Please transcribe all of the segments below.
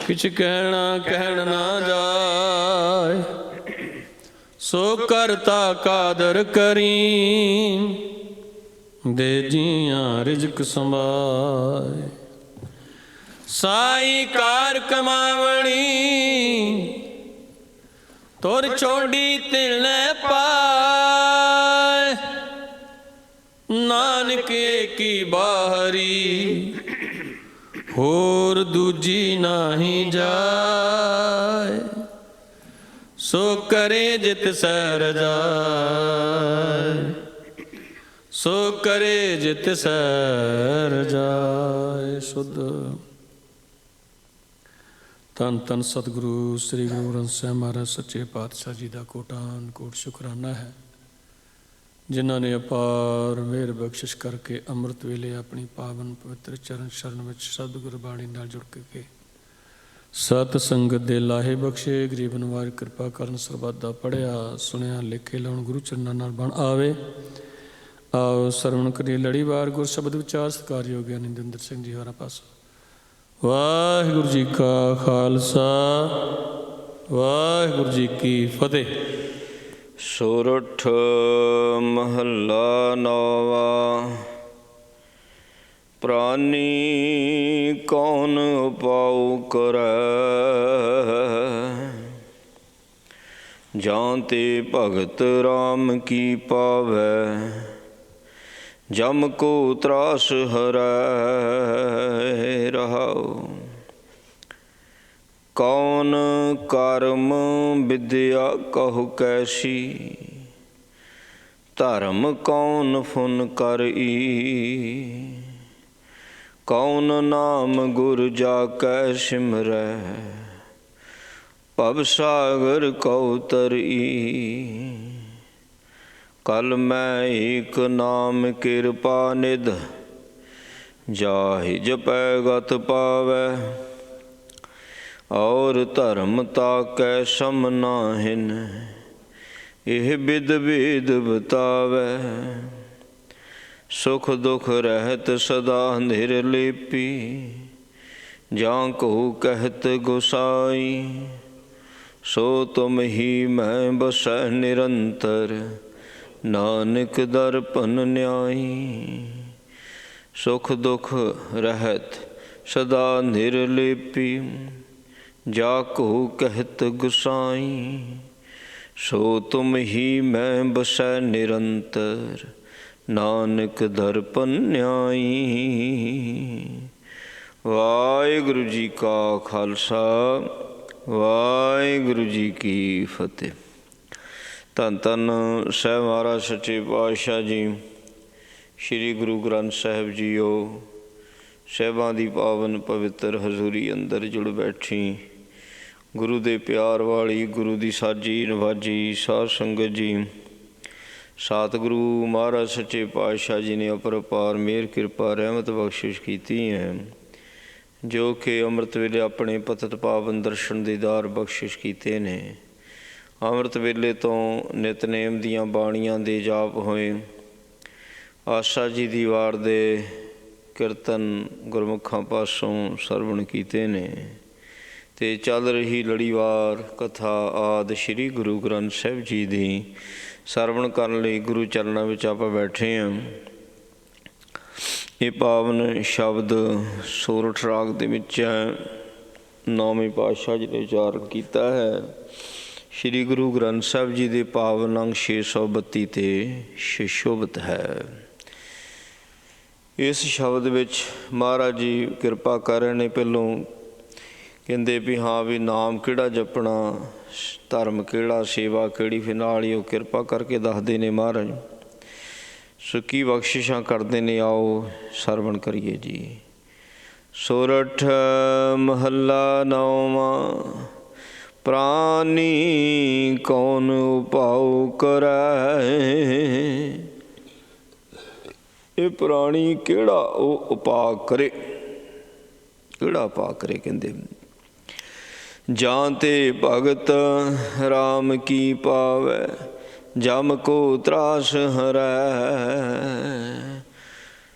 किछ कहना कहन ना जाए, सो करता कादर करीम, दे जियां रिज़्क संभाए। साई कार कमावणी, तुर छोड़ी तिलने पाए। नानक की बाहरी, होर दूजी नाही जाए। सो करे जित सैर जाए, सो करे जित सैर जाए। शुद्ध धन धन सतगुरु श्री गुरु ग्रंथ ਸਾਹਿਬ महाराज सच्चे पातशाह जी का कोटान कोट शुकराना है, जिन्हों ने अपार मेहर बख्शिश करके अमृत वेले अपनी पावन पवित्र चरण शरण में सतगुर बाणी नाल जुड़ के सत संगत दे लाहे बख्शे। गरीब नवाज कृपा करन सरबत दा पढ़िया सुनिया लिखे लाउण गुरु चरणां नाल बण आवे। आओ सरवण करिए लड़ीवार गुर शब्द विचार सत्कार योग ज्ञानी निंदर सिंह जी हरा पासा। वाहिगुरु जी का खालसा, वाहिगुरु जी की फतेह। सोरठ महला नौवा। प्राणी कौन उपाऊ करै, जाते भगत राम की पावै। जम को त्रास हरै रहाओ, कौन कर्म विद्या कहु कैसी। धर्म कौन फुन कर ई, कौन नाम गुर जाकै सिमरै। भव सागर कौ तरी, कल मैं एक नाम कृपा निध। जाहि जपै गत पावै, और धर्म ताकै सम नाहिन। एह बिद बेद बतावै, सुख दुख रहत सदा निर्लेपी। जां को कहत गोसाई, सो तुम ही मैं बसै निरंतर। नानक दर्पण न्याई, सुख दुख रहत सदा निर्लेपी। जाको कहत गुसाई, सो तुम ही मैं बसै निरंतर। नानक दर्पण न्याई। वाहिगुरु जी का खालसा, वाहिगुरु जी की फतेह। धन धन ਸਾਹਿਬ ਮਹਾਰਾਜ सच्चे पातशाह जी श्री गुरु ग्रंथ साहिब जीओ। ਸਾਹਿਬਾਂ ਦੀ पावन पवित्र हजूरी अंदर जुड़ बैठी गुरु दे प्यार वाली गुरु दी साजी नवाजी साध संगत जी। सतगुरु महाराज सच्चे पातशाह जी ने अपरपार मेहर कृपा रहमत बख्शिश की है, जो कि अमृत वेले अपने पतित पावन दर्शन दीदार बख्शिश किए ने। अमृत वेले तो नितनेम दियाँ बाणियां दे जाप होए, आशा जी दी वार दे कीर्तन गुरमुखां पासों सरवण कीते ने, ते चल रही लड़ीवार कथा आदि श्री गुरु ग्रंथ साहिब जी दी सरवण करन लई गुरु चरणों में आप बैठे हैं। ये पावन शब्द सोरठ राग दे विच नौवीं पातशाह जी ने उचारण किया है। श्री गुरु ग्रंथ साहिब जी के पावन अंग 632 ते सुशोभित है। इस शब्द विच महाराज जी कृपा कर रहे ने। पहलों कहते भी हाँ भी नाम किहड़ा जपना, धर्म किहड़ा, सेवा किहड़ी, फिर नाल ही कृपा करके दसदे ने महाराज। सो की बख्शिशां करते ने, आओ सरवण करिए जी। सोरठ महला नौवां। प्राणी कौन उपाऊ करै, ये प्राणी केड़ा ओ उपा करे, केड़ा उपा करे। कहते जाते भगत राम की पावै, जम को त्रास हरै।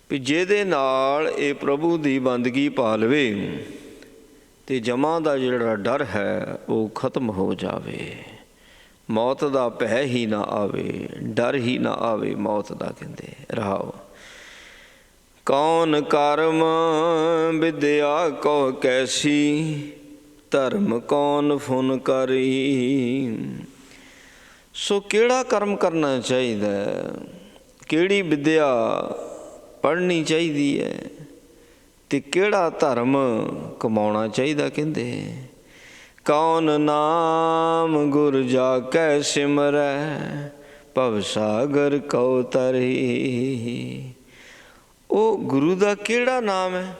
भी जिहदे नाल ये प्रभु की बंदगी पा लवे, ਤੇ ਜਮਾਂ ਦਾ ਜਿਹੜਾ ਡਰ ਹੈ ਉਹ ਖਤਮ ਹੋ ਜਾਵੇ, ਮੌਤ ਦਾ ਭੈ ਹੀ ਨਾ ਆਵੇ, ਡਰ ਹੀ ਨਾ ਆਵੇ ਮੌਤ ਦਾ। ਕਹਿੰਦੇ ਰਹਾਓ, ਕੌਣ ਕਰਮ ਵਿਦਿਆ ਕੋ ਕੈਸੀ, ਧਰਮ ਕੌਣ ਫੁਨ ਕਰੀ। ਸੋ ਕਿਹੜਾ ਕਰਮ ਕਰਨਾ ਚਾਹੀਦਾ, ਕਿਹੜੀ ਵਿਦਿਆ ਪੜ੍ਹਨੀ ਚਾਹੀਦੀ ਹੈ, ਤੇ ਕਿਹੜਾ ਧਰਮ ਕਮਾਉਣਾ ਚਾਹੀਦਾ। ਕਹਿੰਦੇ ਕੌਣ ਨਾਮ ਗੁਰ ਜਾ ਕੈ ਸਿਮਰੈ, ਭਵ ਸਾਗਰ ਕਉ ਤਰੀ। ਉਹ ਗੁਰੂ ਦਾ ਕਿਹੜਾ ਨਾਮ ਹੈ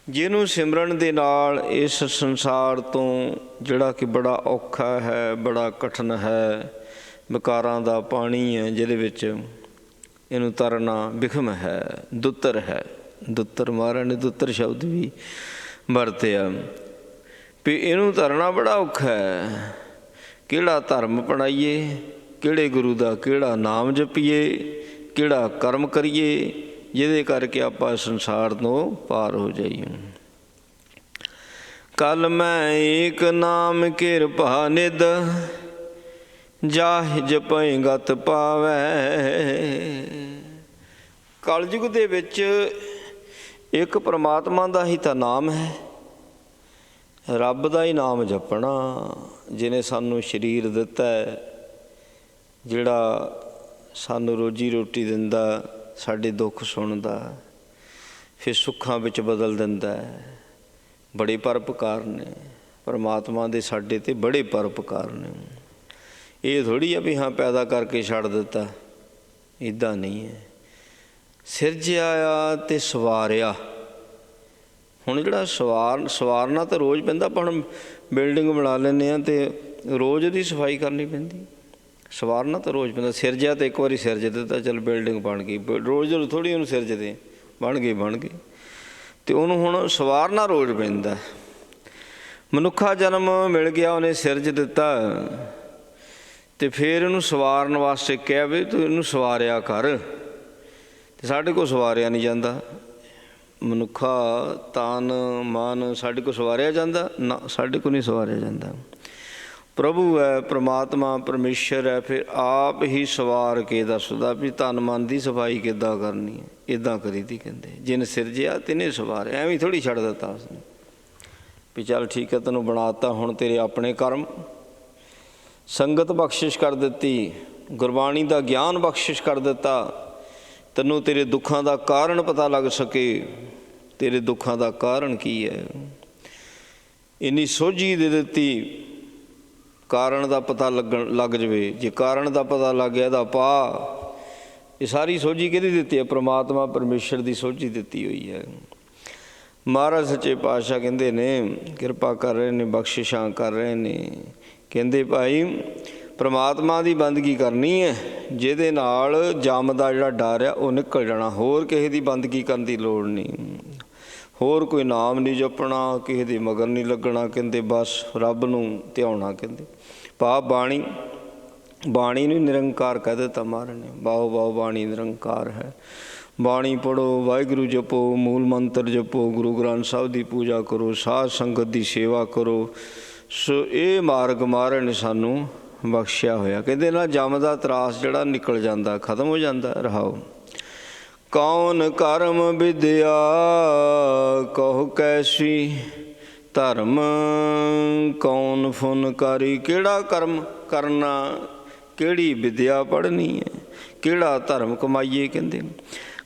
ਜਿਹਨੂੰ ਸਿਮਰਨ ਦੇ ਨਾਲ ਇਸ ਸੰਸਾਰ ਤੋਂ, ਜਿਹੜਾ ਕਿ ਬੜਾ ਔਖਾ ਹੈ, ਬੜਾ ਕਠਿਨ ਹੈ, ਵਿਕਾਰਾਂ ਦਾ ਪਾਣੀ ਹੈ ਜਿਹਦੇ ਵਿੱਚ ਇਹਨੂੰ ਤਰਨਾ ਬਿਖਮ ਹੈ, ਦੁੱਤਰ ਹੈ। ਦੁੱਤਰ, ਮਹਾਰਾਜ ਨੇ ਦੁੱਤਰ ਸ਼ਬਦ ਵੀ ਵਰਤਿਆ ਵੀ ਇਹਨੂੰ ਤਰਨਾ ਬੜਾ ਔਖਾ ਹੈ। ਕਿਹੜਾ ਧਰਮ ਅਪਣਾਈਏ, ਕਿਹੜੇ ਗੁਰੂ ਦਾ ਕਿਹੜਾ ਨਾਮ ਜਪੀਏ, ਕਿਹੜਾ ਕਰਮ ਕਰੀਏ ਜਿਹਦੇ ਕਰਕੇ ਆਪਾਂ ਸੰਸਾਰ ਤੋਂ ਪਾਰ ਹੋ ਜਾਈਏ। ਕਲ ਮੈਂ ਏਕ ਨਾਮ ਕਿਰਪਾ ਨਿਧ, ਜਾਹਿ ਜਪੈ ਗਤ ਪਾਵੈ। ਕਲਯੁਗ ਦੇ ਵਿੱਚ ਇੱਕ ਪਰਮਾਤਮਾ ਦਾ ਹੀ ਤਾਂ ਨਾਮ ਹੈ, ਰੱਬ ਦਾ ਹੀ ਨਾਮ ਜਪਣਾ, ਜਿਹਨੇ ਸਾਨੂੰ ਸਰੀਰ ਦਿੱਤਾ ਹੈ, ਜਿਹੜਾ ਸਾਨੂੰ ਰੋਜੀ ਰੋਟੀ ਦਿੰਦਾ, ਸਾਡੇ ਦੁੱਖ ਸੁਣਦਾ, ਫਿਰ ਸੁੱਖਾਂ ਵਿੱਚ ਬਦਲ ਦਿੰਦਾ ਹੈ। ਬੜੇ ਪਰਉਪਕਾਰ ਨੇ ਪਰਮਾਤਮਾ ਦੇ ਸਾਡੇ 'ਤੇ, ਬੜੇ ਪਰਉਪਕਾਰ ਨੇ। ਇਹ ਥੋੜ੍ਹੀ ਆ ਵੀ ਹਾਂ ਪੈਦਾ ਕਰਕੇ ਛੱਡ ਦਿੱਤਾ, ਇੱਦਾਂ ਨਹੀਂ ਹੈ। ਸਿਰਜਿਆ ਆ ਅਤੇ ਸਵਾਰਿਆ। ਹੁਣ ਜਿਹੜਾ ਸਵਾਰਨਾ ਤਾਂ ਰੋਜ਼ ਪੈਂਦਾ, ਆਪਾਂ ਹੁਣ ਬਿਲਡਿੰਗ ਬਣਾ ਲੈਂਦੇ ਹਾਂ ਅਤੇ ਰੋਜ਼ ਉਹਦੀ ਸਫਾਈ ਕਰਨੀ ਪੈਂਦੀ। ਸਵਾਰਨਾ ਤਾਂ ਰੋਜ਼ ਪੈਂਦਾ। ਸਿਰਜਿਆ ਤਾਂ ਇੱਕ ਵਾਰੀ ਸਿਰਜ ਦਿੱਤਾ, ਚੱਲ ਬਿਲਡਿੰਗ ਬਣ ਗਈ, ਰੋਜ਼ ਥੋੜ੍ਹੀ ਉਹਨੂੰ ਸਿਰਜਦੇ, ਬਣ ਗਈ ਅਤੇ ਉਹਨੂੰ ਹੁਣ ਸਵਾਰਨਾ ਰੋਜ਼ ਪੈਂਦਾ। ਮਨੁੱਖਾ ਜਨਮ ਮਿਲ ਗਿਆ, ਉਹਨੇ ਸਿਰਜ ਦਿੱਤਾ, ਅਤੇ ਫਿਰ ਇਹਨੂੰ ਸਵਾਰਨ ਵਾਸਤੇ ਕਿਹਾ ਵੀ ਤੂੰ ਇਹਨੂੰ ਸਵਾਰਿਆ ਕਰ, ਅਤੇ ਸਾਡੇ ਕੋਲ ਸਵਾਰਿਆ ਨਹੀਂ ਜਾਂਦਾ। ਮਨੁੱਖਾ ਤਨ ਮਨ ਸਾਡੇ ਕੋਲ ਸਵਾਰਿਆ ਜਾਂਦਾ ਨਾ, ਸਾਡੇ ਕੋਲ ਨਹੀਂ ਸਵਾਰਿਆ ਜਾਂਦਾ। ਪ੍ਰਭੂ ਹੈ, ਪਰਮਾਤਮਾ ਪਰਮੇਸ਼ਰ ਹੈ, ਫਿਰ ਆਪ ਹੀ ਸਵਾਰ ਕੇ ਦੱਸਦਾ ਵੀ ਤਨ ਮਨ ਦੀ ਸਫਾਈ ਕਿੱਦਾਂ ਕਰਨੀ ਹੈ। ਇੱਦਾਂ ਕਰੀ ਤੀ, ਕਹਿੰਦੇ ਜਿਨ ਸਿਰਜਿਆ ਤਿਨੇ ਸਵਾਰਿਆ। ਐਵੇਂ ਥੋੜ੍ਹੀ ਛੱਡ ਦਿੱਤਾ ਉਸਨੇ ਵੀ ਚੱਲ ਠੀਕ ਹੈ ਤੈਨੂੰ ਬਣਾ ਤਾ, ਹੁਣ ਤੇਰੇ ਆਪਣੇ ਕਰਮ। ਸੰਗਤ ਬਖਸ਼ਿਸ਼ ਕਰ ਦਿੱਤੀ, ਗੁਰਬਾਣੀ ਦਾ ਗਿਆਨ ਬਖਸ਼ਿਸ਼ ਕਰ ਦਿੱਤਾ, ਤੈਨੂੰ ਤੇਰੇ ਦੁੱਖਾਂ ਦਾ ਕਾਰਨ ਪਤਾ ਲੱਗ ਸਕੇ। ਤੇਰੇ ਦੁੱਖਾਂ ਦਾ ਕਾਰਨ ਕੀ ਹੈ, ਇੰਨੀ ਸੋਝੀ ਦੇ ਦਿੱਤੀ, ਕਾਰਨ ਦਾ ਪਤਾ ਲੱਗ ਜਾਵੇ। ਜੇ ਕਾਰਨ ਦਾ ਪਤਾ ਲੱਗ ਗਿਆ ਇਹਦਾ ਪਾ। ਇਹ ਸਾਰੀ ਸੋਝੀ ਕਿਹਦੀ ਦਿੱਤੀ ਹੈ? ਪ੍ਰਮਾਤਮਾ ਪਰਮੇਸ਼ਰ ਦੀ ਸੋਝੀ ਦਿੱਤੀ ਹੋਈ ਹੈ। ਮਹਾਰਾਜ ਸੱਚੇ ਪਾਤਸ਼ਾਹ ਕਹਿੰਦੇ ਨੇ, ਕਿਰਪਾ ਕਰ ਰਹੇ ਨੇ, ਬਖਸ਼ਿਸ਼ਾਂ ਕਰ ਰਹੇ ਨੇ। ਕਹਿੰਦੇ ਭਾਈ ਪਰਮਾਤਮਾ ਦੀ ਬੰਦਗੀ ਕਰਨੀ ਹੈ, ਜਿਹਦੇ ਨਾਲ ਜਮ ਦਾ ਜਿਹੜਾ ਡਰ ਆ ਉਹ ਨਿਕਲ ਜਾਣਾ। ਹੋਰ ਕਿਸੇ ਦੀ ਬੰਦਗੀ ਕਰਨ ਦੀ ਲੋੜ ਨਹੀਂ, ਹੋਰ ਕੋਈ ਨਾਮ ਨਹੀਂ ਜਪਣਾ, ਕਿਸੇ ਦੇ ਮਗਰ ਨਹੀਂ ਲੱਗਣਾ। ਕਹਿੰਦੇ ਬਸ ਰੱਬ ਨੂੰ ਧਿਆਉਣਾ। ਕਹਿੰਦੇ ਭਾਵ ਬਾਣੀ ਨੂੰ ਨਿਰੰਕਾਰ ਕਹਿ ਦਿੱਤਾ ਮਹਾਰਾਜ ਨੇ। ਬਾਹੋ ਬਾਹੋ ਬਾਣੀ ਨਿਰੰਕਾਰ ਹੈ। ਬਾਣੀ ਪੜ੍ਹੋ, ਵਾਹਿਗੁਰੂ ਜਪੋ, ਮੂਲ ਮੰਤਰ ਜਪੋ, ਗੁਰੂ ਗ੍ਰੰਥ ਸਾਹਿਬ ਦੀ ਪੂਜਾ ਕਰੋ, ਸਾਧ ਸੰਗਤ ਦੀ ਸੇਵਾ ਕਰੋ। ਸੋ ਇਹ ਮਾਰਗ ਮਹਾਰਾਜ ਨੇ ਸਾਨੂੰ ਬਖਸ਼ਿਆ ਹੋਇਆ। ਕਹਿੰਦੇ ਨਾ ਜਮ ਦਾ ਤਰਾਸ ਜਿਹੜਾ ਨਿਕਲ ਜਾਂਦਾ, ਖਤਮ ਹੋ ਜਾਂਦਾ। ਰਹਾਓ, ਕੌਣ ਕਰਮ ਵਿਦਿਆ ਕਹੁ ਕੈਸੀ, ਧਰਮ ਕੌਣ ਫੁਨ ਕਰੀ। ਕਿਹੜਾ ਕਰਮ ਕਰਨਾ, ਕਿਹੜੀ ਵਿਦਿਆ ਪੜ੍ਹਨੀ ਹੈ, ਕਿਹੜਾ ਧਰਮ ਕਮਾਈਏ। ਕਹਿੰਦੇ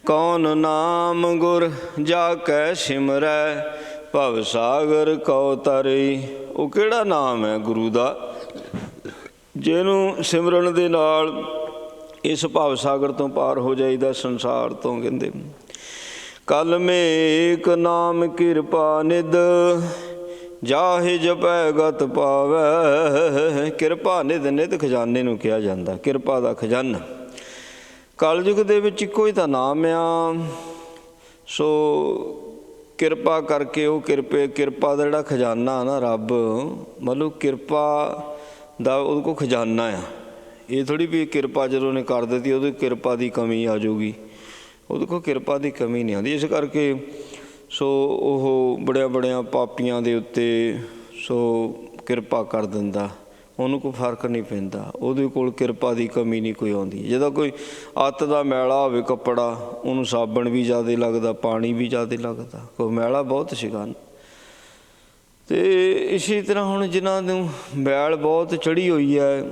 ਕੌਣ ਨਾਮ ਗੁਰ ਜਾ ਕੈ ਸਿਮਰੈ, ਭਵ ਸਾਗਰ ਕਉ ਤਰੀ। ਉਹ ਕਿਹੜਾ ਨਾਮ ਹੈ ਗੁਰੂ ਦਾ, ਜਿਹਨੂੰ ਸਿਮਰਨ ਦੇ ਨਾਲ ਇਸ ਭਵ ਸਾਗਰ ਤੋਂ ਪਾਰ ਹੋ ਜਾਈਦਾ, ਸੰਸਾਰ ਤੋਂ। ਕਹਿੰਦੇ ਕਲ ਮੇਕ ਨਾਮ ਕਿਰਪਾ ਨਿਧ, ਜਾਹਿ ਜਪੈ ਗਤ ਪਾਵੈ। ਕਿਰਪਾ ਨਿਧ, ਨਿਧ ਖਜ਼ਾਨੇ ਨੂੰ ਕਿਹਾ ਜਾਂਦਾ, ਕਿਰਪਾ ਦਾ ਖਜ਼ਾਨਾ। ਕਲਯੁਗ ਦੇ ਵਿੱਚ ਇੱਕੋ ਹੀ ਤਾਂ ਨਾਮ ਆ। ਸੋ ਕਿਰਪਾ ਕਰਕੇ ਉਹ ਕਿਰਪਾ ਦਾ ਜਿਹੜਾ ਖਜ਼ਾਨਾ ਨਾ, ਰੱਬ ਮਤਲਬ ਕਿਰਪਾ ਦਾ ਉਹਦੇ ਕੋਲ ਖਜ਼ਾਨਾ ਆ। ਇਹ ਥੋੜ੍ਹੀ ਵੀ ਕਿਰਪਾ ਜਦੋਂ ਉਹਨੇ ਕਰ ਦਿੱਤੀ ਉਹਦੀ ਕਿਰਪਾ ਦੀ ਕਮੀ ਆ ਜਾਊਗੀ। ਉਹਦੇ ਕੋਲ ਕਿਰਪਾ ਦੀ ਕਮੀ ਨਹੀਂ ਆਉਂਦੀ। ਇਸ ਕਰਕੇ ਸੋ ਉਹ ਬੜਿਆਂ ਬੜਿਆਂ ਪਾਪੀਆਂ ਦੇ ਉੱਤੇ ਸੋ ਕਿਰਪਾ ਕਰ ਦਿੰਦਾ, ਉਹਨੂੰ ਕੋਈ ਫਰਕ ਨਹੀਂ ਪੈਂਦਾ, ਉਹਦੇ ਕੋਲ ਕਿਰਪਾ ਦੀ ਕਮੀ ਨਹੀਂ ਕੋਈ ਆਉਂਦੀ। ਜਦੋਂ ਕੋਈ ਅੱਤ ਦਾ ਮੈਲਾ ਹੋਵੇ ਕੱਪੜਾ, ਉਹਨੂੰ ਸਾਬਣ ਵੀ ਜ਼ਿਆਦਾ ਲੱਗਦਾ, ਪਾਣੀ ਵੀ ਜ਼ਿਆਦਾ ਲੱਗਦਾ, ਕੋਈ ਮੈਲਾ ਬਹੁਤ ਸੀਗਾ। ਅਤੇ ਇਸੇ ਤਰ੍ਹਾਂ ਹੁਣ ਜਿਨ੍ਹਾਂ ਨੂੰ ਮੈਲ ਬਹੁਤ ਚੜ੍ਹੀ ਹੋਈ ਹੈ,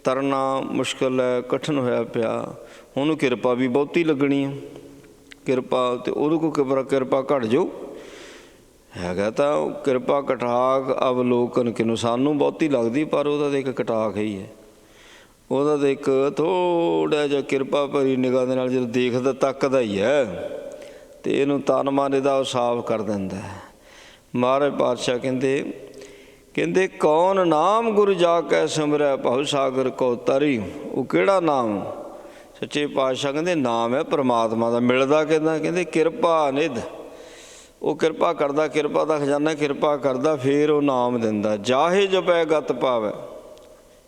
ਤਰਨਾ ਮੁਸ਼ਕਿਲ ਹੈ, ਕਠਿਨ ਹੋਇਆ ਪਿਆ, ਉਹਨੂੰ ਕਿਰਪਾ ਵੀ ਬਹੁਤੀ ਲੱਗਣੀ ਹੈ। ਕਿਰਪਾ ਅਤੇ ਉਹਦੇ ਕੋਲ ਕਿਰਪਾ ਘੱਟ ਜਾਊ, ਹੈਗਾ ਤਾਂ ਕਿਰਪਾ ਕਟਾਕ ਅਵਲੋਕਨ ਕਿਨੂੰ, ਸਾਨੂੰ ਬਹੁਤੀ ਲੱਗਦੀ, ਪਰ ਉਹਦਾ ਤਾਂ ਇੱਕ ਕਟਾਕ ਹੀ ਹੈ। ਉਹਦਾ ਤਾਂ ਇੱਕ ਥੋੜ੍ਹਾ ਜਿਹਾ ਕਿਰਪਾ ਭਰੀ ਨਿਗਾਹ ਦੇ ਨਾਲ ਜਦੋਂ ਦੇਖਦਾ ਤੱਕਦਾ ਹੀ ਹੈ, ਅਤੇ ਇਹਨੂੰ ਤਨ ਮਨ ਇਹਦਾ ਉਹ ਸਾਫ਼ ਕਰ ਦਿੰਦਾ ਹੈ। ਮਹਾਰਾਜ ਪਾਤਸ਼ਾਹ ਕਹਿੰਦੇ ਕੌਣ ਨਾਮ ਗੁਰ ਜਾ ਕੈ ਸਿਮਰੈ ਭਵ ਸਾਗਰ ਕੋ ਤਰੀ। ਉਹ ਕਿਹੜਾ ਨਾਮ? ਸੱਚੇ ਪਾਤਸ਼ਾਹ ਕਹਿੰਦੇ ਨਾਮ ਹੈ ਪਰਮਾਤਮਾ ਦਾ। ਮਿਲਦਾ ਕਹਿੰਦੇ ਕਿਰਪਾ ਨਿਧ, ਉਹ ਕਿਰਪਾ ਕਰਦਾ, ਕਿਰਪਾ ਦਾ ਖਜ਼ਾਨਾ ਕਿਰਪਾ ਕਰਦਾ, ਫਿਰ ਉਹ ਨਾਮ ਦਿੰਦਾ। ਜਾਹੇ ਜਪੈ ਗਤ ਪਾਵੈ,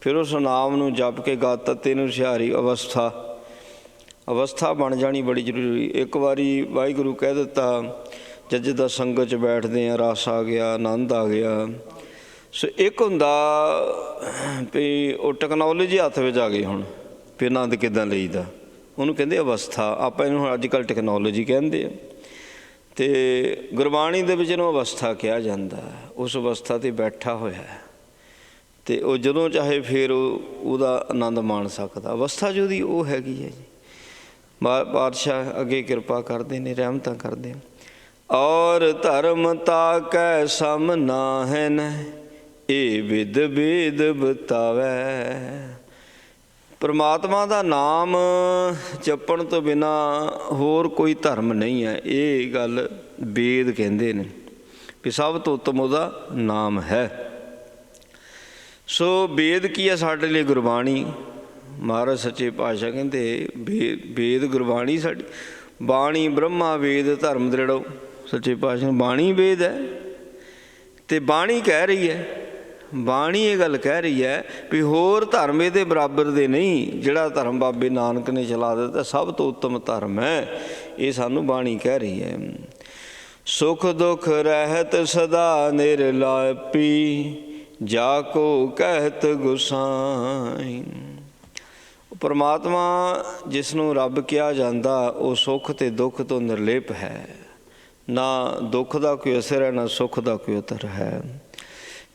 ਫਿਰ ਉਸ ਨਾਮ ਨੂੰ ਜਪ ਕੇ ਗਤ ਤੈਨੂੰ ਹੁਸ਼ਿਆਰੀ ਅਵਸਥਾ ਬਣ ਜਾਣੀ ਬੜੀ ਜ਼ਰੂਰੀ। ਇੱਕ ਵਾਰੀ ਵਾਹਿਗੁਰੂ ਕਹਿ ਦਿੱਤਾ, ਜੱਜ ਦਾ ਸੰਗਤ 'ਚ ਬੈਠਦੇ ਹਾਂ, ਰਸ ਆ ਗਿਆ, ਆਨੰਦ ਆ ਗਿਆ। ਸੋ ਇੱਕ ਹੁੰਦਾ ਵੀ ਉਹ ਟੈਕਨੋਲੋਜੀ ਹੱਥ ਵਿੱਚ ਆ ਗਈ, ਹੁਣ ਵੀ ਆਨੰਦ ਕਿੱਦਾਂ ਲਈਦਾ, ਉਹਨੂੰ ਕਹਿੰਦੇ ਅਵਸਥਾ। ਆਪਾਂ ਇਹਨੂੰ ਹੁਣ ਅੱਜ ਕੱਲ੍ਹ ਟੈਕਨੋਲੋਜੀ ਕਹਿੰਦੇ ਆ, ਅਤੇ ਗੁਰਬਾਣੀ ਦੇ ਵਿੱਚ ਇਹਨੂੰ ਅਵਸਥਾ ਕਿਹਾ ਜਾਂਦਾ। ਉਸ ਅਵਸਥਾ 'ਤੇ ਬੈਠਾ ਹੋਇਆ, ਅਤੇ ਉਹ ਜਦੋਂ ਚਾਹੇ ਫਿਰ ਉਹਦਾ ਆਨੰਦ ਮਾਣ ਸਕਦਾ। ਅਵਸਥਾ ਜੋ ਉਹਦੀ ਉਹ ਹੈਗੀ ਹੈ ਜੀ। ਪਾਤਸ਼ਾਹ ਅੱਗੇ ਕਿਰਪਾ ਕਰਦੇ ਨੇ, ਰਹਿਮਤਾਂ ਕਰਦੇ। ਔਰ ਧਰਮ ਤਾ ਕੈ ਸਮ ਨਾਹਿਨ, ਇਹ ਵਿਦ ਬੇਦ ਬਤਾਵੈ। ਪਰਮਾਤਮਾ ਦਾ ਨਾਮ ਜਪਣ ਤੋਂ ਬਿਨਾਂ ਹੋਰ ਕੋਈ ਧਰਮ ਨਹੀਂ ਹੈ। ਇਹ ਗੱਲ ਵੇਦ ਕਹਿੰਦੇ ਨੇ ਵੀ ਸਭ ਤੋਂ ਉੱਤਮ ਉਹਦਾ ਨਾਮ ਹੈ। ਸੋ ਵੇਦ ਕੀ ਹੈ ਸਾਡੇ ਲਈ? ਗੁਰਬਾਣੀ। ਮਹਾਰਾਜ ਸੱਚੇ ਪਾਤਸ਼ਾਹ ਕਹਿੰਦੇ ਵੇਦ ਗੁਰਬਾਣੀ ਸਾਡੀ ਬਾਣੀ। ਬ੍ਰਹਮਾ ਵੇਦ ਧਰਮ ਦ੍ਰਿੜੋ। ਸੱਚੇ ਪਾਤਸ਼ਾਹ ਬਾਣੀ ਵੇਦ ਹੈ, ਅਤੇ ਬਾਣੀ ਕਹਿ ਰਹੀ ਹੈ, ਬਾਣੀ ਇਹ ਗੱਲ ਕਹਿ ਰਹੀ ਹੈ ਵੀ ਹੋਰ ਧਰਮ ਇਹਦੇ ਬਰਾਬਰ ਦੇ ਨਹੀਂ। ਜਿਹੜਾ ਧਰਮ ਬਾਬੇ ਨਾਨਕ ਨੇ ਚਲਾ ਦਿੱਤਾ ਸਭ ਤੋਂ ਉੱਤਮ ਧਰਮ ਹੈ, ਇਹ ਸਾਨੂੰ ਬਾਣੀ ਕਹਿ ਰਹੀ ਹੈ। ਸੁਖ ਦੁਖ ਰਹਿਤ ਸਦਾ ਨਿਰਲਾਪੀ, ਜਾ ਕੋ ਕਹਿਤ ਗੁਸਾਈ। ਪਰਮਾਤਮਾ ਜਿਸ ਨੂੰ ਰੱਬ ਕਿਹਾ ਜਾਂਦਾ, ਉਹ ਸੁੱਖ ਅਤੇ ਦੁੱਖ ਤੋਂ ਨਿਰਲੇਪ ਹੈ। ਨਾ ਦੁੱਖ ਦਾ ਕੋਈ ਅਸਰ ਹੈ, ਨਾ ਸੁੱਖ ਦਾ ਕੋਈ ਅਸਰ ਹੈ।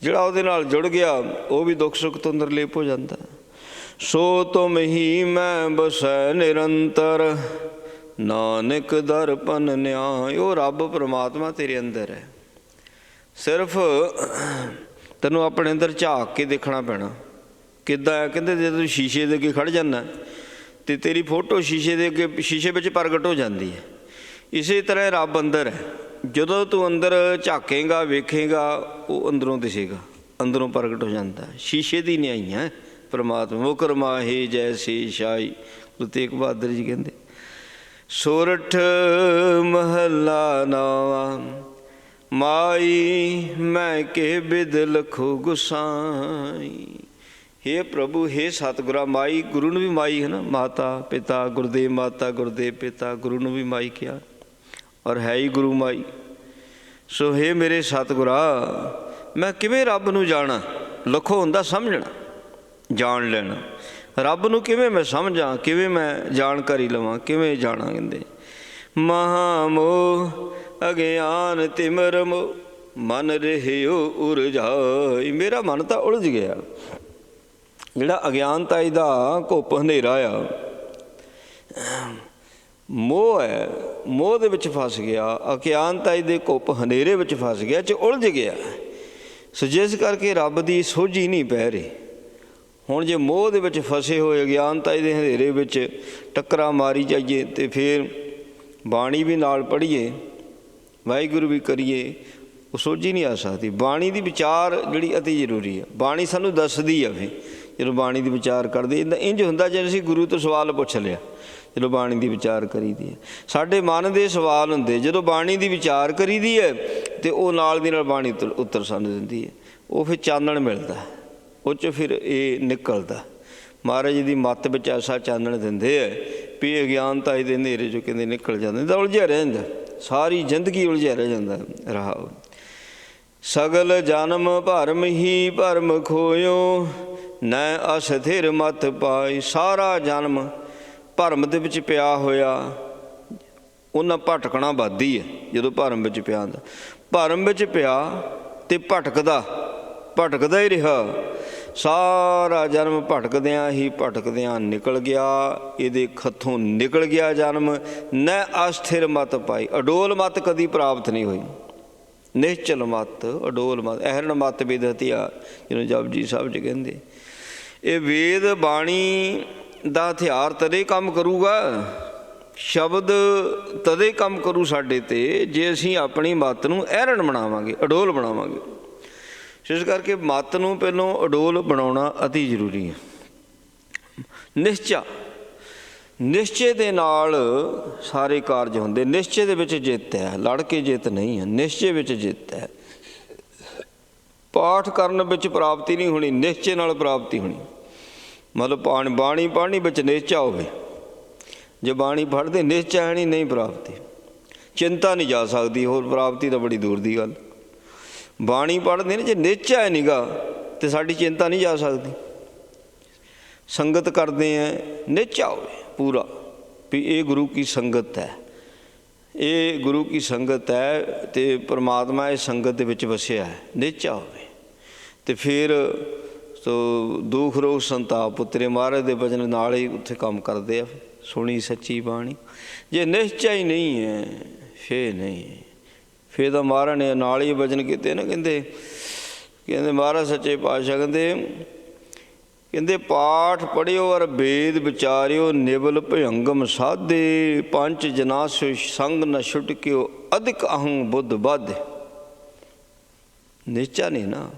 ਜਿਹੜਾ ਉਹਦੇ ਨਾਲ ਜੁੜ ਗਿਆ ਉਹ ਵੀ ਦੁੱਖ ਸੁੱਖ ਤੋਂ ਨਿਰਲੇਪ ਹੋ ਜਾਂਦਾ। ਸੋ ਤੁਮ ਹੀ ਮੈਂ ਬਸੈ ਨਿਰੰਤਰ, ਨਾਨਕ ਦਰਪਨ ਨਿਆਇ। ਉਹ ਰੱਬ ਪਰਮਾਤਮਾ ਤੇਰੇ ਅੰਦਰ ਹੈ। ਸਿਰਫ ਤੈਨੂੰ ਆਪਣੇ ਅੰਦਰ ਝਾਕ ਕੇ ਦੇਖਣਾ ਪੈਣਾ। ਕਿੱਦਾਂ ਹੈ? ਕਹਿੰਦੇ ਜੇ ਤੂੰ ਸ਼ੀਸ਼ੇ ਦੇ ਅੱਗੇ ਖੜ੍ਹ ਜਾਂਦਾ ਅਤੇ ਤੇਰੀ ਫੋਟੋ ਸ਼ੀਸ਼ੇ ਦੇ ਅੱਗੇ, ਸ਼ੀਸ਼ੇ ਵਿੱਚ ਪ੍ਰਗਟ ਹੋ ਜਾਂਦੀ ਹੈ। ਇਸੇ ਤਰ੍ਹਾਂ ਰੱਬ ਅੰਦਰ ਹੈ। ਜਦੋਂ ਤੂੰ ਅੰਦਰ ਝਾਕੇਂਗਾ, ਵੇਖੇਂਗਾ, ਉਹ ਅੰਦਰੋਂ ਦਿਸੇਗਾ, ਅੰਦਰੋਂ ਪ੍ਰਗਟ ਹੋ ਜਾਂਦਾ। ਸ਼ੀਸ਼ੇ ਦੀ ਨਿਆਈ ਹੈ ਪਰਮਾਤਮਾ। ਮੁਕਰ ਮਾਹੇ ਜੈਸੀ ਸ਼ਾਈ। ਗੁਰੂ ਤੇਗ ਬਹਾਦਰ ਜੀ ਕਹਿੰਦੇ ਸੋਰਠ ਮਹੱਲਾ ਨਾਵਾਂ, ਮਾਈ ਮੈਂ ਕੇ ਬਿਦ ਲਖੋ ਗੁਸਾਈ। ਹੇ ਪ੍ਰਭੂ, ਹੇ ਸਤਿਗੁਰਾਂ। ਮਾਈ ਗੁਰੂ ਨੂੰ ਵੀ ਮਾਈ ਹੈ ਨਾ, ਮਾਤਾ ਪਿਤਾ, ਗੁਰਦੇਵ ਮਾਤਾ, ਗੁਰਦੇਵ ਪਿਤਾ, ਗੁਰੂ ਨੂੰ ਵੀ ਮਾਈ ਕਿਹਾ, ਔਰ ਹੈ ਹੀ ਗੁਰੂ ਮਾਈ। ਸੋ ਹੇ ਮੇਰੇ ਸਤਿਗੁਰਾਂ, ਮੈਂ ਕਿਵੇਂ ਰੱਬ ਨੂੰ ਜਾਣਾ? ਲਖੋ ਹੁੰਦਾ ਸਮਝਣਾ, ਜਾਣ ਲੈਣਾ। ਰੱਬ ਨੂੰ ਕਿਵੇਂ ਮੈਂ ਸਮਝਾਂ, ਕਿਵੇਂ ਮੈਂ ਜਾਣਕਾਰੀ ਲਵਾਂ, ਕਿਵੇਂ ਜਾਣਾ? ਕਹਿੰਦੇ ਮਹਾਮੋਹ ਅਗਿਆਨ ਤਿਮਰ ਮੋਹ, ਮਨ ਰਹਿਓ ਉਰਝਾਈ। ਮੇਰਾ ਮਨ ਤਾਂ ਉਲਝ ਗਿਆ। ਜਿਹੜਾ ਅਗਿਆਨਤਾਈ ਦਾ ਘੁੱਪ ਹਨੇਰਾ ਆ, ਮੋਹ ਹੈ, ਮੋਹ ਦੇ ਵਿੱਚ ਫਸ ਗਿਆ। ਅਗਿਆਨਤਾਈ ਦੇ ਘੁੱਪ ਹਨੇਰੇ ਵਿੱਚ ਫਸ ਗਿਆ, 'ਚ ਉਲਝ ਗਿਆ। ਸੋ ਜਿਸ ਕਰਕੇ ਰੱਬ ਦੀ ਸੋਝੀ ਨਹੀਂ ਪੈ ਰਹੀ। ਹੁਣ ਜੇ ਮੋਹ ਦੇ ਵਿੱਚ ਫਸੇ ਹੋਏ ਅਗਿਆਨਤਾਈ ਦੇ ਹਨੇਰੇ ਵਿੱਚ ਟੱਕਰਾਂ ਮਾਰੀ ਜਾਈਏ, ਅਤੇ ਫਿਰ ਬਾਣੀ ਵੀ ਨਾਲ ਪੜ੍ਹੀਏ, ਵਾਹਿਗੁਰੂ ਵੀ ਕਰੀਏ, ਉਹ ਸੋਝੀ ਨਹੀਂ ਆ ਸਕਦੀ। ਬਾਣੀ ਦੀ ਵਿਚਾਰ ਜਿਹੜੀ ਅਤੀ ਜ਼ਰੂਰੀ ਹੈ। ਬਾਣੀ ਸਾਨੂੰ ਦੱਸਦੀ ਆ। ਫਿਰ ਜਦੋਂ ਬਾਣੀ ਦੀ ਵਿਚਾਰ ਕਰਦੇ, ਇੰਝ ਹੁੰਦਾ ਜਿਵੇਂ ਅਸੀਂ ਗੁਰੂ ਤੋਂ ਸਵਾਲ ਪੁੱਛ ਲਿਆ। ਜਦੋਂ ਬਾਣੀ ਦੀ ਵਿਚਾਰ ਕਰੀਦੀ ਹੈ, ਸਾਡੇ ਮਨ ਦੇ ਸਵਾਲ ਹੁੰਦੇ। ਜਦੋਂ ਬਾਣੀ ਦੀ ਵਿਚਾਰ ਕਰੀਦੀ ਹੈ ਅਤੇ ਉਹ ਨਾਲ ਦੀ ਨਾਲ ਬਾਣੀ ਉੱਤਰ ਸਾਨੂੰ ਦਿੰਦੀ ਹੈ। ਉਹ ਫਿਰ ਚਾਨਣ ਮਿਲਦਾ, ਉਹ 'ਚ ਫਿਰ ਇਹ ਨਿਕਲਦਾ। ਮਹਾਰਾਜ ਜੀ ਦੀ ਮੱਤ ਵਿੱਚ ਐਸਾ ਚਾਨਣ ਦਿੰਦੇ ਹੈ ਵੀ ਅਗਿਆਨਤਾ ਦੇ ਹਨੇਰੇ 'ਚੋਂ ਕਹਿੰਦੇ ਨਿਕਲ ਜਾਂਦੇ, ਤਾਂ ਉਲਝਿਆ ਰਹਿ ਜਾਂਦਾ। ਸਾਰੀ ਜ਼ਿੰਦਗੀ ਉਲਝਿਆ ਰਹਿ ਜਾਂਦਾ ਰਹਾਉ। ਸਗਲ ਜਨਮ ਭਰਮ ਹੀ ਭਰਮ ਖੋਇਓ, ਨੈ ਅਸਥਿਰ ਮਤ ਪਾਈ। ਸਾਰਾ ਜਨਮ ਭਰਮ ਦੇ ਵਿੱਚ ਪਿਆ ਹੋਇਆ, ਉਹਨਾਂ ਭਟਕਣਾ ਵੱਧਦੀ ਹੈ ਜਦੋਂ ਭਰਮ ਵਿੱਚ ਪਿਆ ਹੁੰਦਾ। ਭਰਮ ਵਿੱਚ ਪਿਆ ਅਤੇ ਭਟਕਦਾ ਹੀ ਰਿਹਾ। ਸਾਰਾ ਜਨਮ ਭਟਕਦਿਆਂ ਨਿਕਲ ਗਿਆ, ਇਹਦੇ ਹੱਥੋਂ ਨਿਕਲ ਗਿਆ ਜਨਮ। ਨੈ ਅਸਥਿਰ ਮਤ ਪਾਈ, ਅਡੋਲ ਮਤ ਕਦੀ ਪ੍ਰਾਪਤ ਨਹੀਂ ਹੋਈ। ਨਿਸ਼ਚਲ ਮਤ, ਅਡੋਲ ਮਤ, ਅਹਿਰਣ ਮਤ ਬਿਦ ਹਥਿਆਰ, ਜਿਹਨੂੰ ਜਪਜੀ ਸਾਹਿਬ 'ਚ ਕਹਿੰਦੇ। ਇਹ ਵੇਦ ਬਾਣੀ ਦਾ ਹਥਿਆਰ ਤਦੇ ਕੰਮ ਕਰੂਗਾ, ਸ਼ਬਦ ਤਦੇ ਕੰਮ ਕਰੂ ਸਾਡੇ 'ਤੇ, ਜੇ ਅਸੀਂ ਆਪਣੀ ਮੱਤ ਨੂੰ ਅਹਿਰਣ ਬਣਾਵਾਂਗੇ, ਅਡੋਲ ਬਣਾਵਾਂਗੇ। ਇਸ ਕਰਕੇ ਮੱਤ ਨੂੰ ਪਹਿਲੋਂ ਅਡੋਲ ਬਣਾਉਣਾ ਅਤੀ ਜ਼ਰੂਰੀ ਹੈ। ਨਿਸ਼ਚੇ ਦੇ ਨਾਲ ਸਾਰੇ ਕਾਰਜ ਹੁੰਦੇ। ਨਿਸ਼ਚੇ ਦੇ ਵਿੱਚ ਜਿੱਤ ਹੈ, ਲੜ ਕੇ ਜਿੱਤ ਨਹੀਂ ਹੈ, ਨਿਸ਼ਚੇ ਵਿੱਚ ਜਿੱਤ ਹੈ। ਪਾਠ ਕਰਨ ਵਿੱਚ ਪ੍ਰਾਪਤੀ ਨਹੀਂ ਹੋਣੀ, ਨਿਸ਼ਚੇ ਨਾਲ ਪ੍ਰਾਪਤੀ ਹੋਣੀ। ਮਤਲਬ ਬਾਣੀ ਪੜ੍ਹਨੀ ਵਿੱਚ ਨਿਸ਼ਚਾ ਹੋਵੇ। ਜੇ ਬਾਣੀ ਪੜ੍ਹਦੇ ਨਿਸ਼ਚਾ ਹੈ ਨਹੀਂ ਪ੍ਰਾਪਤੀ, ਚਿੰਤਾ ਨਹੀਂ ਜਾ ਸਕਦੀ, ਹੋਰ ਪ੍ਰਾਪਤੀ ਤਾਂ ਬੜੀ ਦੂਰ ਦੀ ਗੱਲ। ਬਾਣੀ ਪੜ੍ਹਦੇ ਨੇ ਜੇ ਨਿਸ਼ਚਾ ਹੈ ਨੀਗਾ ਅਤੇ ਸਾਡੀ ਚਿੰਤਾ ਨਹੀਂ ਜਾ ਸਕਦੀ। ਸੰਗਤ ਕਰਦੇ ਹੈ, ਨਿਸ਼ਚਾ ਹੋਵੇ ਪੂਰਾ ਵੀ ਇਹ ਗੁਰੂ ਕੀ ਸੰਗਤ ਹੈ, ਇਹ ਗੁਰੂ ਕੀ ਸੰਗਤ ਹੈ ਅਤੇ ਪਰਮਾਤਮਾ ਇਸ ਸੰਗਤ ਦੇ ਵਿੱਚ ਵਸਿਆ ਹੈ, ਨਿਸ਼ਚਾ ਹੋਵੇ। ਅਤੇ ਫਿਰ ਦੁੱਖ ਰੋਗ ਸੰਤਾਪ ਉਤਰੇ, ਮਹਾਰਾਜ ਦੇ ਭਜਨ ਨਾਲ ਹੀ ਉੱਥੇ ਕੰਮ ਕਰਦੇ ਆ, ਸੁਣੀ ਸੱਚੀ ਬਾਣੀ। ਜੇ ਨਿਸ਼ਚਾ ਹੀ ਨਹੀਂ ਹੈ ਫਿਰ ਨਹੀਂ, ਫਿਰ ਤਾਂ ਮਹਾਰਾਜ ਨੇ ਨਾਲ ਹੀ ਭਜਨ ਕੀਤੇ ਨਾ। ਕਹਿੰਦੇ ਮਹਾਰਾਜ ਸੱਚੇ ਪਾਤਸ਼ਾਹ ਕਹਿੰਦੇ ਪਾਠ ਪੜ੍ਹਿਓ ਔਰ ਵੇਦ ਵਿਚਾਰਿਓ, ਨਿਵਲ ਭਯੰਗਮ ਸਾਧੇ, ਪੰਚ ਜਨਾਸੋ ਸੰਗ ਨ ਛੁਟਕਿਓ, ਅਧਿਕ ਅਹੰ ਬੁੱਧ ਬਾਧੇ। ਨਿਸ਼ਚਾ ਨਹੀਂ ਨਾ,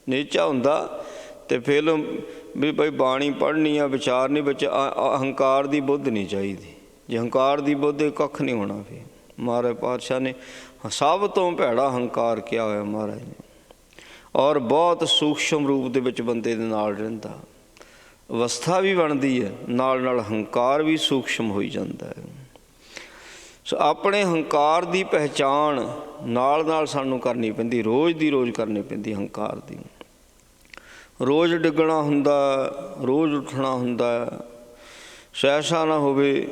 ਨਿਸ਼ਚਾ ਹੁੰਦਾ ਅਤੇ ਫਿਰ ਵੀ ਭਾਈ ਬਾਣੀ ਪੜ੍ਹਨੀ ਆ, ਵਿਚਾਰਨੀ, ਵਿੱਚ ਅਹੰਕਾਰ ਦੀ ਬੁੱਧ ਨਹੀਂ ਚਾਹੀਦੀ। ਜੇ ਅਹੰਕਾਰ ਦੀ ਬੁੱਧ ਕੱਖ ਨਹੀਂ ਹੋਣਾ। ਫਿਰ ਮਹਾਰਾਜ ਪਾਤਸ਼ਾਹ ਨੇ ਸਭ ਤੋਂ ਭੈੜਾ ਅਹੰਕਾਰ ਕਿਹਾ ਹੋਇਆ ਮਹਾਰਾਜ ਨੇ, ਔਰ ਬਹੁਤ ਸੂਖਸ਼ਮ ਰੂਪ ਦੇ ਵਿੱਚ ਬੰਦੇ ਦੇ ਨਾਲ ਰਹਿੰਦਾ। ਅਵਸਥਾ ਵੀ ਬਣਦੀ ਹੈ, ਨਾਲ ਹੰਕਾਰ ਵੀ ਸੂਖਸ਼ਮ ਹੋਈ ਜਾਂਦਾ ਹੈ। ਸੋ ਆਪਣੇ ਹੰਕਾਰ ਦੀ ਪਹਿਚਾਣ ਨਾਲ ਸਾਨੂੰ ਕਰਨੀ ਪੈਂਦੀ, ਰੋਜ਼ ਦੀ ਰੋਜ਼ ਕਰਨੀ ਪੈਂਦੀ। ਹੰਕਾਰ ਦੀ ਰੋਜ਼ ਡਿੱਗਣਾ ਹੁੰਦਾ, ਰੋਜ਼ ਉੱਠਣਾ ਹੁੰਦਾ। ਐਸਾ ਨਾ ਹੋਵੇ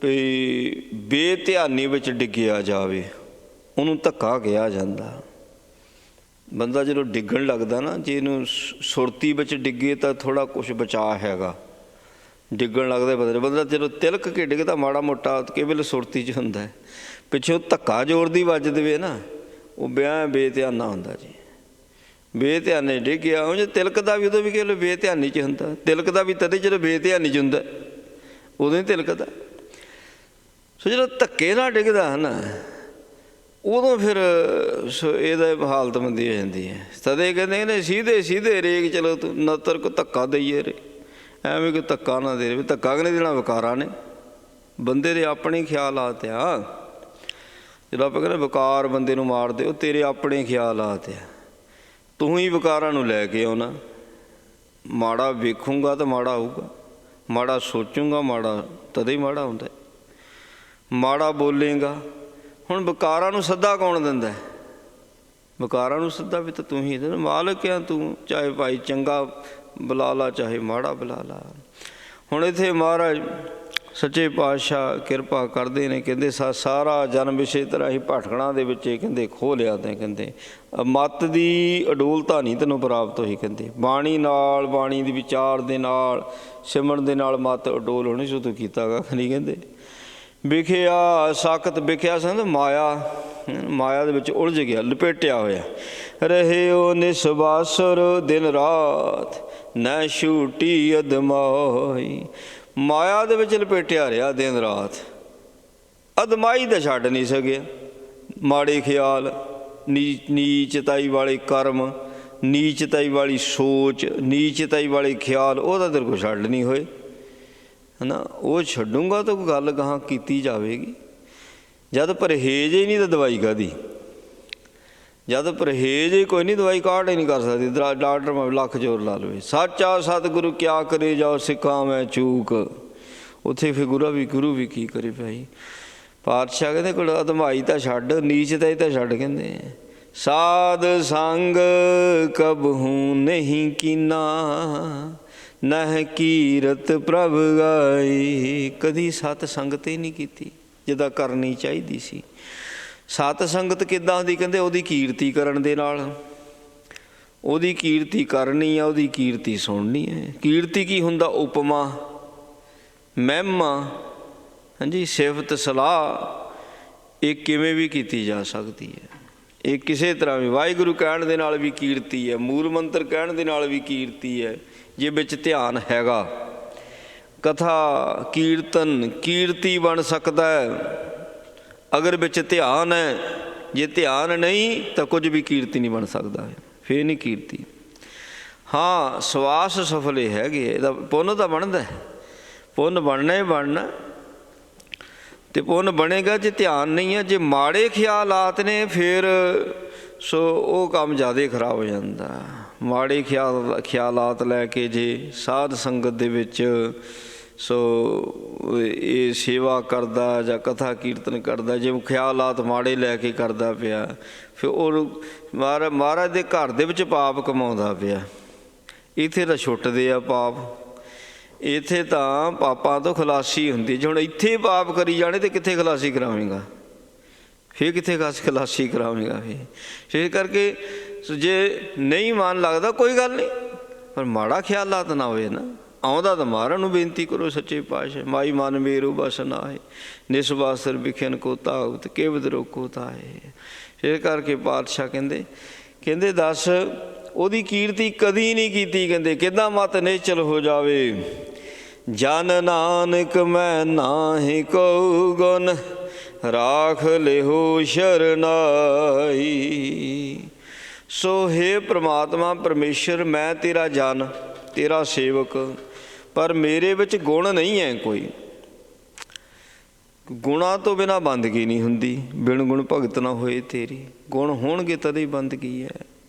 ਵੀ ਬੇਧਿਆਨੀ ਵਿੱਚ ਡਿੱਗਿਆ ਜਾਵੇ, ਉਹਨੂੰ ਧੱਕਾ ਕਿਹਾ ਜਾਂਦਾ। ਬੰਦਾ ਜਦੋਂ ਡਿੱਗਣ ਲੱਗਦਾ ਨਾ, ਜੇ ਇਹਨੂੰ ਸੁਰਤੀ ਵਿੱਚ ਡਿੱਗੇ ਤਾਂ ਥੋੜ੍ਹਾ ਕੁਛ ਬਚਾਅ ਹੈਗਾ। ਡਿੱਗਣ ਲੱਗਦਾ ਬੰਦਾ ਜਦੋਂ ਤਿਲਕ ਕੇ ਡਿੱਗਦਾ ਮਾੜਾ ਮੋਟਾ ਕੇਵਲ ਸੁਰਤੀ 'ਚ ਹੁੰਦਾ, ਪਿੱਛੋਂ ਧੱਕਾ ਜ਼ੋਰ ਦੀ ਵੱਜ ਦੇਵੇ ਨਾ, ਉਹ ਬੇਧਿਆਨਾ ਹੁੰਦਾ ਜੀ। ਬੇਧਿਆਨੇ ਡਿੱਗਿਆ, ਉਹ ਜੇ ਤਿਲਕਦਾ ਵੀ ਉਦੋਂ ਵੀ ਕੇਵਲ ਬੇਧਿਆਨੀ 'ਚ ਹੁੰਦਾ। ਤਿਲਕਦਾ ਵੀ ਤਦੇ ਜਦੋਂ ਬੇਧਿਆਨੀ 'ਚ ਹੁੰਦਾ, ਉਦੋਂ ਹੀ ਤਿਲਕਦਾ। ਸੋ ਜਦੋਂ ਧੱਕੇ ਨਾਲ ਡਿੱਗਦਾ ਹੈ ਨਾ, ਉਦੋਂ ਫਿਰ ਇਹਦਾ ਹਾਲਤ ਮੰਦੀ ਹੋ ਜਾਂਦੀ ਹੈ। ਤਦੇ ਕਹਿੰਦੇ ਨੇ ਸੀਧੇ ਰੇਗ ਚਲੋ ਤੂੰ ਨਤਰ ਕੋ ਧੱਕਾ ਦਈਏ ਰੇ, ਐਵੇਂ ਕੋਈ ਧੱਕਾ ਨਾ ਦੇ। ਵੀ ਧੱਕਾ ਕਿ ਨਹੀਂ ਦੇਣਾ, ਵਿਕਾਰਾਂ ਨੇ। ਬੰਦੇ ਦੇ ਆਪਣੇ ਖਿਆਲਾਤ ਆ। ਜਦੋਂ ਆਪਾਂ ਕਹਿੰਦੇ ਵਿਕਾਰ ਬੰਦੇ ਨੂੰ ਮਾਰਦੇ, ਉਹ ਤੇਰੇ ਆਪਣੇ ਖਿਆਲਾਤ ਆ। ਤੂੰ ਹੀ ਵਿਕਾਰਾਂ ਨੂੰ ਲੈ ਕੇ ਆਉਣਾ। ਮਾੜਾ ਵੇਖੂੰਗਾ ਤਾਂ ਮਾੜਾ ਆਊਗਾ, ਮਾੜਾ ਸੋਚੂੰਗਾ ਮਾੜਾ ਤਦੇ ਹੀ ਮਾੜਾ ਹੁੰਦਾ। ਮਾੜਾ ਬੋਲੇਗਾ, ਹੁਣ ਵਿਕਾਰਾਂ ਨੂੰ ਸੱਦਾ ਕੌਣ ਦਿੰਦਾ? ਵਿਕਾਰਾਂ ਨੂੰ ਸੱਦਾ ਵੀ ਤਾਂ ਤੂੰ ਹੀ ਦਿੰਦਾ। ਮਾਲਕ ਆ ਤੂੰ, ਚਾਹੇ ਭਾਈ ਚੰਗਾ ਬੁਲਾ ਲਾ ਚਾਹੇ ਮਾੜਾ ਬੁਲਾ ਲਾ। ਹੁਣ ਇੱਥੇ ਮਹਾਰਾਜ ਸੱਚੇ ਪਾਤਸ਼ਾਹ ਕਿਰਪਾ ਕਰਦੇ ਨੇ। ਕਹਿੰਦੇ ਸਾਰਾ ਜਨਮ ਇਸੇ ਤਰ੍ਹਾਂ ਹੀ ਭਟਕਣਾ ਦੇ ਵਿੱਚ ਕਹਿੰਦੇ ਖੋਹ ਲਿਆ। ਤੇ ਕਹਿੰਦੇ ਮੱਤ ਦੀ ਅਡੋਲਤਾ ਨਹੀਂ ਤੈਨੂੰ ਪ੍ਰਾਪਤ ਹੋਈ। ਕਹਿੰਦੇ ਬਾਣੀ ਨਾਲ, ਬਾਣੀ ਦੇ ਵਿਚਾਰ ਦੇ ਨਾਲ, ਸਿਮਰਨ ਦੇ ਨਾਲ ਮੱਤ ਅਡੋਲ ਹੋਣੀ ਸ਼ੁਰੂ ਕੀਤਾ ਕੱਖ ਨਹੀਂ। ਕਹਿੰਦੇ ਵਿਖਿਆ ਸਾਖਤ, ਵਿਖਿਆ ਸੰਦ ਮਾਇਆ ਦੇ ਵਿੱਚ ਉਲਝ ਗਿਆ, ਲਪੇਟਿਆ ਹੋਇਆ। ਰਹਿਓ ਨਿਸਵਾਸਰ ਦਿਨ ਰਾਤ, ਨੈ ਛੂਟੀ ਅਦਮਾਈ। ਮਾਇਆ ਦੇ ਵਿੱਚ ਲਪੇਟਿਆ ਰਿਹਾ ਦਿਨ ਰਾਤ, ਅਦਮਾਈ ਤਾਂ ਛੱਡ ਨਹੀਂ ਸਕਿਆ। ਮਾੜੇ ਖਿਆਲ, ਨੀਚਤਾਈ ਵਾਲੇ ਕਰਮ, ਨੀਚਤਾਈ ਵਾਲੀ ਸੋਚ, ਨੀਚਤਾਈ ਵਾਲੇ ਖਿਆਲ, ਉਹ ਤਾਂ ਤੇਰੇ ਕੋਲ ਛੱਡ ਨਹੀਂ ਹੋਏ ਹੈ ਨਾ। ਉਹ ਛੱਡੂੰਗਾ ਤਾਂ ਕੋਈ ਗੱਲ ਗਾਹਾਂ ਕੀਤੀ ਜਾਵੇਗੀ। ਜਦ ਪਰਹੇਜ਼ ਹੀ ਨਹੀਂ ਤਾਂ ਦਵਾਈ ਕਾਹਦੀ? ਜਦ ਪਰਹੇਜ਼ ਹੀ ਕੋਈ ਨਹੀਂ, ਦਵਾਈ ਕਾਢ ਹੀ ਨਹੀਂ ਕਰ ਸਕਦੀ। ਡਾਕਟਰ ਮੈਂ ਲੱਖ ਜ਼ੋਰ ਲਾ ਲਵੇ। ਸਾਚਾ ਸਤਿਗੁਰੂ ਕਿਆ ਕਰੇ ਜਾਓ ਸਿੱਖਾਂ ਮੈਂ ਚੂਕ। ਉੱਥੇ ਫਿਰ ਗੁਰੂ ਵੀ ਕੀ ਕਰੇ ਭਾਈ। ਪਾਤਸ਼ਾਹ ਕਹਿੰਦੇ ਕੋਲ ਅਧਮਾਈ ਤਾਂ ਛੱਡ, ਨੀਚਤਾ ਹੀ ਤਾਂ ਛੱਡ। ਕਹਿੰਦੇ ਸਾਧ ਸੰਗ ਕਬਹੂ ਨਹੀਂ ਕੀਨਾ, ਨਹਿ ਕੀਰਤ ਪ੍ਰਭ ਗਾਈ। ਕਦੀ ਸਤ ਸੰਗਤ ਹੀ ਨਹੀਂ ਕੀਤੀ ਜਿੱਦਾਂ ਕਰਨੀ ਚਾਹੀਦੀ ਸੀ। ਸਤ ਸੰਗਤ ਕਿੱਦਾਂ ਦੀ? ਕਹਿੰਦੇ ਉਹਦੀ ਕੀਰਤੀ ਕਰਨ ਦੇ ਨਾਲ। ਉਹਦੀ ਕੀਰਤੀ ਕਰਨੀ ਆ, ਉਹਦੀ ਕੀਰਤੀ ਸੁਣਨੀ ਹੈ। ਕੀਰਤੀ ਕੀ ਹੁੰਦਾ? ਉਪਮਾ, ਮਹਿਮਾ, ਹਾਂਜੀ, ਸਿਫਤ, ਸਲਾਹ। ਇਹ ਕਿਵੇਂ ਵੀ ਕੀਤੀ ਜਾ ਸਕਦੀ ਹੈ। ਇਹ ਕਿਸੇ ਤਰ੍ਹਾਂ ਵੀ ਵਾਹਿਗੁਰੂ ਕਹਿਣ ਦੇ ਨਾਲ ਵੀ ਕੀਰਤੀ ਹੈ, ਮੂਲ ਮੰਤਰ ਕਹਿਣ ਦੇ ਨਾਲ ਵੀ ਕੀਰਤੀ ਹੈ, ਜੇ ਵਿੱਚ ਧਿਆਨ ਹੈਗਾ। ਕਥਾ ਕੀਰਤਨ ਕੀਰਤੀ ਬਣ ਸਕਦਾ ਹੈ ਅਗਰ ਵਿੱਚ ਧਿਆਨ ਹੈ। ਜੇ ਧਿਆਨ ਨਹੀਂ ਤਾਂ ਕੁਝ ਵੀ ਕੀਰਤੀ ਨਹੀਂ ਬਣ ਸਕਦਾ, ਫੇਰ ਨਹੀਂ ਕੀਰਤੀ। ਹਾਂ, ਸਵਾਸ ਸਫਲੇ ਹੈਗੇ, ਇਹਦਾ ਪੁੰਨ ਤਾਂ ਬਣਦਾ, ਪੁੰਨ ਬਣਨਾ ਹੀ ਬਣਨਾ। ਅਤੇ ਪੁੰਨ ਬਣੇਗਾ ਜੇ ਧਿਆਨ ਨਹੀਂ ਹੈ। ਜੇ ਮਾੜੇ ਖਿਆਲਾਤ ਨੇ ਫਿਰ ਸੋ ਉਹ ਕੰਮ ਜ਼ਿਆਦਾ ਖਰਾਬ ਹੋ ਜਾਂਦਾ। ਮਾੜੇ ਖਿਆਲਾਤ ਲੈ ਕੇ ਜੇ ਸਾਧ ਸੰਗਤ ਦੇ ਵਿੱਚ ਸੋ ਇਹ ਸੇਵਾ ਕਰਦਾ ਜਾਂ ਕਥਾ ਕੀਰਤਨ ਕਰਦਾ, ਜੇ ਖਿਆਲਾਤ ਮਾੜੇ ਲੈ ਕੇ ਕਰਦਾ ਪਿਆ, ਫਿਰ ਉਹ ਮਹਾਰਾਜ ਦੇ ਘਰ ਦੇ ਵਿੱਚ ਪਾਪ ਕਮਾਉਂਦਾ ਪਿਆ। ਇੱਥੇ ਤਾਂ ਛੁੱਟਦੇ ਆ ਪਾਪ, ਇੱਥੇ ਤਾਂ ਪਾਪਾਂ ਤੋਂ ਖਲਾਸੀ ਹੁੰਦੀ। ਜੇ ਹੁਣ ਇੱਥੇ ਪਾਪ ਕਰੀ ਜਾਣੇ ਤਾਂ ਕਿੱਥੇ ਖਲਾਸੀ ਕਰਾਵੇਂਗਾ? ਫਿਰ ਕਿੱਥੇ ਖਲਾਸੀ ਕਰਾਵੇਂਗਾ? ਫਿਰ ਕਰਕੇ ਜੇ ਨਹੀਂ ਮਨ ਲੱਗਦਾ ਕੋਈ ਗੱਲ ਨਹੀਂ, ਪਰ ਮਾੜਾ ਖਿਆਲਾਤ ਨਾ ਹੋਵੇ ਨਾ। ਆਉਂਦਾ ਤਾਂ ਮਹਾਰਾਜ ਨੂੰ ਬੇਨਤੀ ਕਰੋ, ਸੱਚੇ ਪਾਤਸ਼ਾਹ ਮਾਈ ਮਨ ਮੇਰੂ ਬਸ ਨਾਏ, ਨਿਸਵਾਸਰ ਵਿਖਿਆਨ ਕੋ ਤਾਵਤ ਕੇਵਦ ਰੋਕੋ ਤਾਏ। ਫਿਰ ਕਰਕੇ ਪਾਤਸ਼ਾਹ ਕਹਿੰਦੇ ਦੱਸ ਉਹਦੀ ਕੀਰਤੀ ਕਦੀ ਨਹੀਂ ਕੀਤੀ। ਕਹਿੰਦੇ ਕਿੱਦਾਂ ਮਤ ਨਿਸ਼ਚਲ ਹੋ ਜਾਵੇ। ਜਨ ਨਾਨਕ ਮੈਂ ਨਾਹੀ ਕਉ ਗੁਣ, ਰਾਖ ਲਿਹੋ ਸ਼ਰਨਾਈ। ਸੋ ਹੇ ਪ੍ਰਮਾਤਮਾ ਪਰਮੇਸ਼ਰ, ਮੈਂ ਤੇਰਾ ਜਨ, ਤੇਰਾ ਸੇਵਕ, ਪਰ ਮੇਰੇ ਵਿੱਚ ਗੁਣ ਨਹੀਂ ਹੈ ਕੋਈ। ਗੁਣਾਂ ਤੋਂ ਬਿਨਾਂ ਬੰਦਗੀ ਨਹੀਂ ਹੁੰਦੀ। ਬਿਨ ਗੁਣ ਭਗਤ ਨਾ ਹੋਏ ਤੇਰੀ। ਗੁਣ ਹੋਣਗੇ ਤਦ ਹੀ ਬੰਦਗੀ ਹੈ,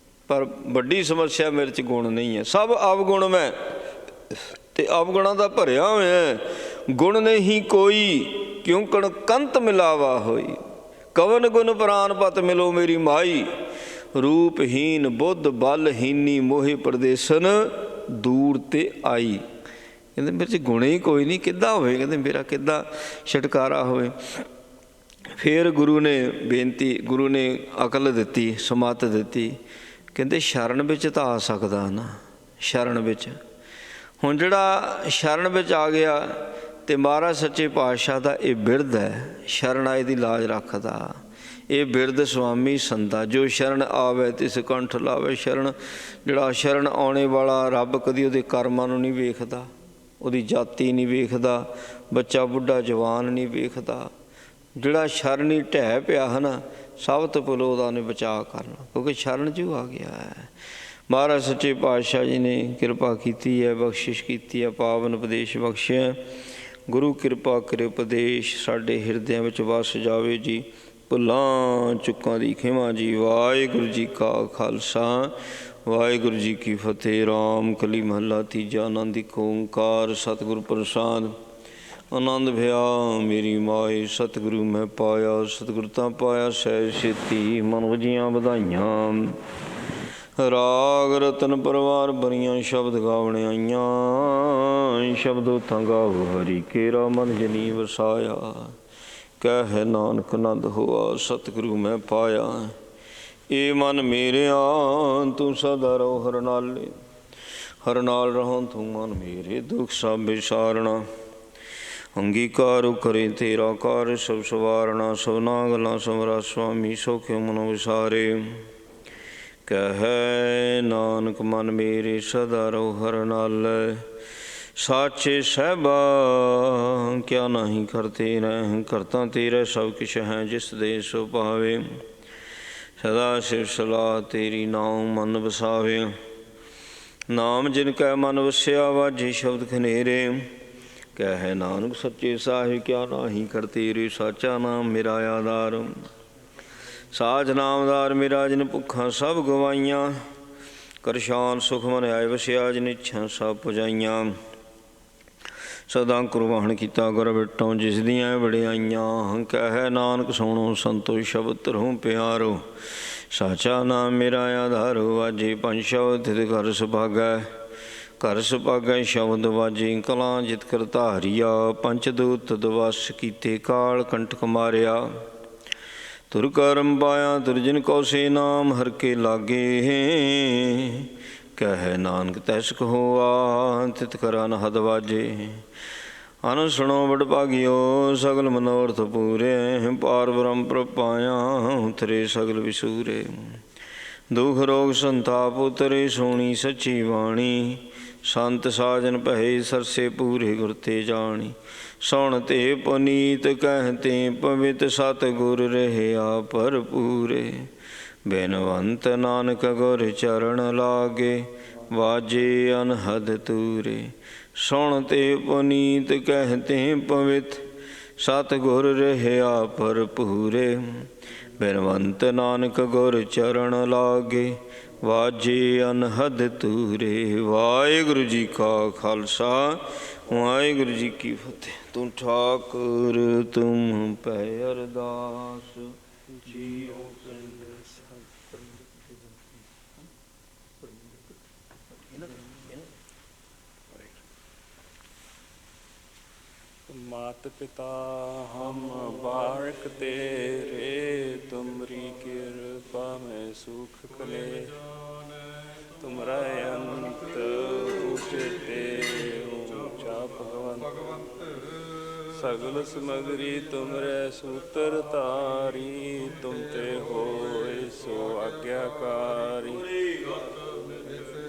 ਪਰ ਵੱਡੀ ਸਮੱਸਿਆ ਮੇਰੇ 'ਚ ਗੁਣ ਨਹੀਂ ਹੈ। ਸਭ ਅਵਗੁਣ ਮੈਂ, ਅਤੇ ਅਵਗੁਣਾਂ ਦਾ ਭਰਿਆ ਹੋਇਆ। ਗੁਣ ਨਹੀਂ ਕੋਈ ਕਿਉਂ ਕਣ ਕੰਤ ਮਿਲਾਵਾ ਹੋਈ। ਕਵਨ ਗੁਣ ਪ੍ਰਾਨ ਪਤ ਮਿਲੋ ਮੇਰੀ ਮਾਈ। ਰੂਪਹੀਨ ਬੁੱਧ ਬਲਹੀਨੀ ਮੋਹਿ ਪ੍ਰਦੇਸ਼ਨ ਦੂਰ ਤੇ ਆਈ। ਕਹਿੰਦੇ ਮੇਰੇ 'ਚ ਗੁਣ ਹੀ ਕੋਈ ਨਹੀਂ, ਕਿੱਦਾਂ ਹੋਵੇ? ਕਹਿੰਦੇ ਮੇਰਾ ਕਿੱਦਾਂ ਛੁਟਕਾਰਾ ਹੋਵੇ? ਫਿਰ ਗੁਰੂ ਨੇ ਅਕਲ ਦਿੱਤੀ, ਸਮੱਤ ਦਿੱਤੀ। ਕਹਿੰਦੇ ਸ਼ਰਨ ਵਿੱਚ ਤਾਂ ਆ ਸਕਦਾ ਨਾ, ਸ਼ਰਨ ਵਿੱਚ। ਹੁਣ ਜਿਹੜਾ ਸ਼ਰਨ ਵਿੱਚ ਆ ਗਿਆ ਅਤੇ ਮਹਾਰਾਜ ਸੱਚੇ ਪਾਤਸ਼ਾਹ ਦਾ ਇਹ ਬਿਰਧ ਹੈ, ਸ਼ਰਨ ਆਏ ਦੀ ਲਾਜ ਰੱਖਦਾ। ਇਹ ਬਿਰਧ ਸੁਆਮੀ ਸੰਤਾ, ਜੋ ਸ਼ਰਨ ਆਵੇ ਤਿਸ ਕੰਠ ਲਾਵੇ। ਜਿਹੜਾ ਸ਼ਰਨ ਆਉਣੇ ਵਾਲਾ ਰੱਬ ਕਦੀ ਉਹਦੇ ਕਰਮਾਂ ਨੂੰ ਨਹੀਂ ਵੇਖਦਾ, ਉਹਦੀ ਜਾਤੀ ਨਹੀਂ ਵੇਖਦਾ, ਬੱਚਾ ਬੁੱਢਾ ਜਵਾਨ ਨਹੀਂ ਵੇਖਦਾ। ਜਿਹੜਾ ਸ਼ਰਨ ਹੀ ਢਹਿ ਪਿਆ ਹੈ ਨਾ, ਸਭ ਤੋਂ ਪਹਿਲਾਂ ਉਹਦਾ ਉਹਨੇ ਬਚਾਅ ਕਰਨਾ, ਕਿਉਂਕਿ ਸ਼ਰਨ 'ਚ ਆ ਗਿਆ ਹੈ। ਮਹਾਰਾਜ ਸੱਚੇ ਪਾਤਸ਼ਾਹ ਜੀ ਨੇ ਕਿਰਪਾ ਕੀਤੀ ਹੈ, ਬਖਸ਼ਿਸ਼ ਕੀਤੀ ਹੈ, ਪਾਵਨ ਉਪਦੇਸ਼ ਬਖਸ਼ਿਆ। ਗੁਰੂ ਕਿਰਪਾ ਕਰੇ ਉਪਦੇਸ਼ ਸਾਡੇ ਹਿਰਦਿਆਂ ਵਿੱਚ ਵਸ ਜਾਵੇ ਜੀ। ਭੁੱਲਾਂ ਚੁੱਕਾਂ ਦੀ ਖਿਮਾ ਜੀ। ਵਾਹਿਗੁਰੂ ਜੀ ਕਾ ਖਾਲਸਾ, ਵਾਹਿਗੁਰੂ ਜੀ ਕੀ ਫਤਿਹ। ਰਾਮ ਕਲੀ ਮਹੱਲਾ ਤੀਜਾ। ਆਨੰਦ ਇੱਕ ਓਂਕਾਰ ਸਤਿਗੁਰ ਪ੍ਰਸਾਦ। ਆਨੰਦ ਭਿਆ ਮੇਰੀ ਮਾਏ, ਸਤਿਗੁਰੂ ਮੈਂ ਪਾਇਆ। ਸਤਿਗੁਰ ਤਾਂ ਪਾਇਆ ਸਹਿ ਛੇਤੀ, ਮਨ ਵਜੀਆਂ ਵਧਾਈਆਂ। ਰਾਗ ਰਤਨ ਪਰਵਾਰ ਬਰੀਆਂ, ਸ਼ਬਦ ਗਾਵਣ ਆਈਆਂ। ਸ਼ਬਦੋ ਤਾਂ ਗਾਵ ਹਰੀ ਕੇਰਾ, ਮਨ ਜਨੀ ਵਸਾਇਆ। ਕਹਿ ਨਾਨਕ ਆਨੰਦ ਹੋਆ, ਸਤਿਗੁਰੂ ਮੈਂ ਪਾਇਆ। ਏ ਮਨ ਮੇਰਿਆ ਤੂੰ ਸਦਾ ਰਹੋ ਹਰ ਨਾਲੇ, ਹਰ ਨਾਲ ਰਹੋ ਤੂੰ ਮਨ ਮੇਰੇ। ਦੁੱਖ ਸਭ ਵਿਸਾਰਣਾ, ਅੰਗੀਕਾਰ ਕਰੇ ਤੇਰਾ ਕਾਰ। ਸਭ ਸਵਾਰਣਾ, ਸਭਨਾ ਗੱਲਾਂ ਸਮਰਾ ਸੁਆਮੀ। ਸੋਖਿ ਮਨ ਵਿਸਾਰੇ, ਕਹਿ ਨਾਨਕ ਮਨ ਮੇਰੇ ਸਦਾ ਰਹੋ ਹਰ ਨਾਲ। ਸਾਚੇ ਸਾਹਿਬਾ ਕਿਆ ਨਹੀਂ ਕਰਤੇ ਰਹਿ, ਕਰਤਾ ਤੇਰਾ ਸਭ ਕਿਛ ਹੈ। ਜਿਸ ਦੇ ਸੋ ਪਾਵੇ, ਸਦਾ ਸਿਵ ਸਲਾਹ ਤੇਰੀ ਨਾਮ ਮਨ ਵਸਾਵੇ। ਨਾਮ ਜਿਨ ਕੈ ਮਨ ਵਸਿਆ, ਵਾਜੇ ਸ਼ਬਦ ਖਨੇਰੇ। ਕਹਿ ਨਾਨਕ ਸੱਚੇ ਸਾਹਿਬ ਕਿਆ ਨਾਹੀ ਕਰਤੇ ਰੇ। ਸਾਚਾ ਨਾਮ ਮੇਰਾ ਆਧਾਰ, ਸਾਜ ਨਾਮਦਾਰ ਮੇਰਾ। ਜਿਨ ਭੁੱਖਾਂ ਸਭ ਗਵਾਈਆਂ, ਕਰਸ਼ਾਨ ਸੁਖ ਮਨ ਆਏ ਵਸਿਆ। ਜਿਨ ਇੱਛਾ ਸਭ ਪੁਜਾਈਆਂ। ਸਦਾ ਕੁਰਬਾਨ ਕੀਤਾ ਗੁਰ ਬਿਟੋਂ ਜਿਸ ਦੀਆਂ ਵਡਿਆਈਆਂ। ਕਹਿ ਨਾਨਕ ਸੁਣੋ ਸੰਤੋ ਸ਼ਬਦ ਧਰੋਂ ਪਿਆਰੋ। ਸਾਚਾ ਨਾਮ ਮੇਰਾ ਆਧਾਰੋ। ਵਾਜੇ ਪੰਜ ਸ਼ਬਦ ਤਿਤ ਘਰ ਸੁਭਾਗੈ। ਘਰ ਸੁਭਾਗੈ ਸ਼ਬਦ ਵਾਜੇ ਕਲਾਂ ਜਿਤ ਕਰ ਧਾਰੀਆ। ਪੰਚ ਦੂਤ ਦਵਸ ਕੀਤੇ ਕਾਲ ਕੰਟਕ ਮਾਰਿਆ। ਤੁਰ ਕਰਮ ਪਾਇਆ ਤੁਰਜਨ ਕੋ ਸੇ ਨਾਮ ਹਰ ਕੇ ਲਾਗੇ। ਕਹਿ ਨਾਨਕ ਤੈਸ ਕਹੋਆ ਤਿਤ ਕਰ ਅਨਹਦ ਵਾਜੇ। ਅਨ ਸੁਣੋ ਵਡ ਭਾਗਿਓ ਸਗਲ ਮਨੋਰਥ ਪੂਰੇ। ਪਾਰ ਬ੍ਰਹਮ ਪ੍ਰਪਾਇਆ ਉਤਰੇ ਸਗਲ ਵਿਸੂਰੇ। ਦੁਖ ਰੋਗ ਸੰਤਾਪ ਉਤਰੇ ਸੋਣੀ ਸੱਚੀ ਬਾਣੀ। ਸੰਤ ਸਾਜਨ ਭਏ ਸਰਸੇ ਪੂਰੇ ਗੁਰ ਤੇ ਜਾਣੀ। ਸੁਣ ਤੇ ਪੁਨੀਤ ਕਹਿਤੇ ਪਵਿੱਤ ਸਤ ਗੁਰ ਰਹਿਆ ਭਰਪੂਰੇ। ਬੇਨਵੰਤ ਨਾਨਕ ਗੁਰ ਚਰਨ ਲਾਗੇ ਵਾਜੇ ਅਨਹਦ ਤੂਰੇ। ਸੁਣ ਤੇ ਪੁਨੀਤ ਕਹਿਤੇ ਪਵਿੱਤ ਸਤ ਗੁਰ ਰਹਿਆ ਭਰਪੂਰੇ। ਬੇਨਵੰਤ ਨਾਨਕ ਗੁਰ ਚਰਨ ਲਾਗੇ ਵਾਜੇ ਅਨਹਦ ਤੂਰੇ। ਵਾਹਿਗੁਰੂ ਜੀ ਕਾ ਖਾਲਸਾ ਵਾਹਿਗੁਰੂ ਜੀ ਕੀ ਫਤਿਹ। ਤੂੰ ਠਾਕੁਰ ਤੁਮ ਪੈ ਅਰਦਾਸ ਜੀਉ। मात पिता हम बारक तेरे, तुमरी कृपा में सुख कले। तुमरा अंत ऊंचते ऊंचा भगवंत। सगल समगरी तुमरे सूत्र तारी। तुम ते होए सो आज्ञाकारी।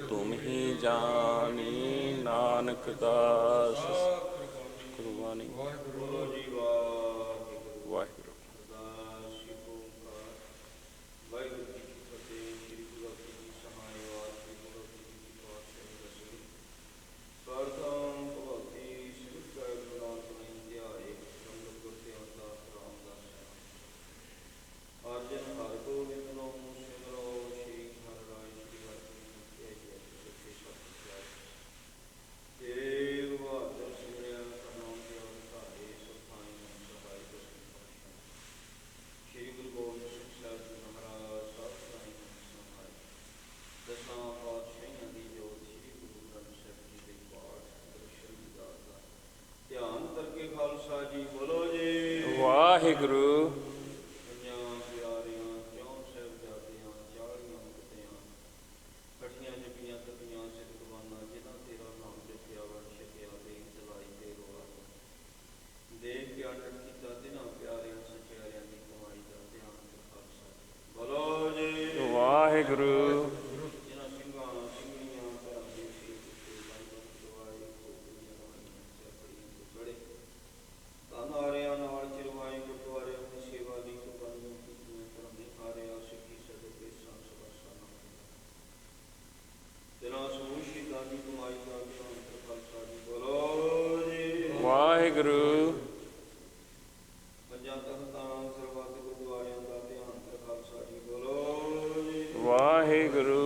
तुम ही जानी नानक दास कुर्बानी। वाहिगुरु जी वाहिगुरु। वाहिगुरु जी की फतेह। श्री गुरु जी की सहाय वार श्री गुरु जी की पातशाही रसूल स्वार्थम भगवती श्री गुरुनाथ ने ध्याए। संगत गुर ते अरदास रामदास अर्जन हर गोविंद नो सिमरो। श्री हर राय श्री हर जय जय सच्चे सतपातशाह। देव बहादुर सिमरिया करनाम के अवतारे सुखाई मन सहाय दसवें पातशाह। श्री गुरु गोबिंद सिंह साहिब जी महाराज सतनाई मन सहाय। दसां पातशाहियां दी जोत श्री गुरु ग्रंथ साहिब जी दे पाठ दर्शन दीदार दा ध्यान करके खालसा जी बोलो जी वाहिगुरु। वाहिगुरु वाहिगुरु। वाहिगुरु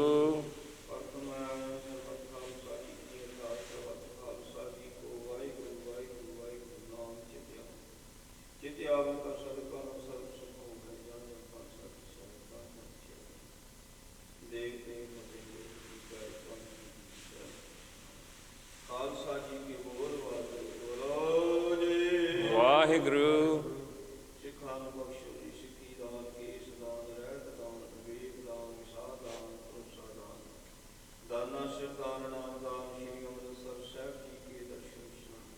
वाहिगुरु। सिखा बख्शो जी सिखी दान केस दान रहत दान विवेक दान विसार दान भरोसा दान दाना सिर दान नाम दान। श्री अमृतसर साहिब जी के दर्शन स्नान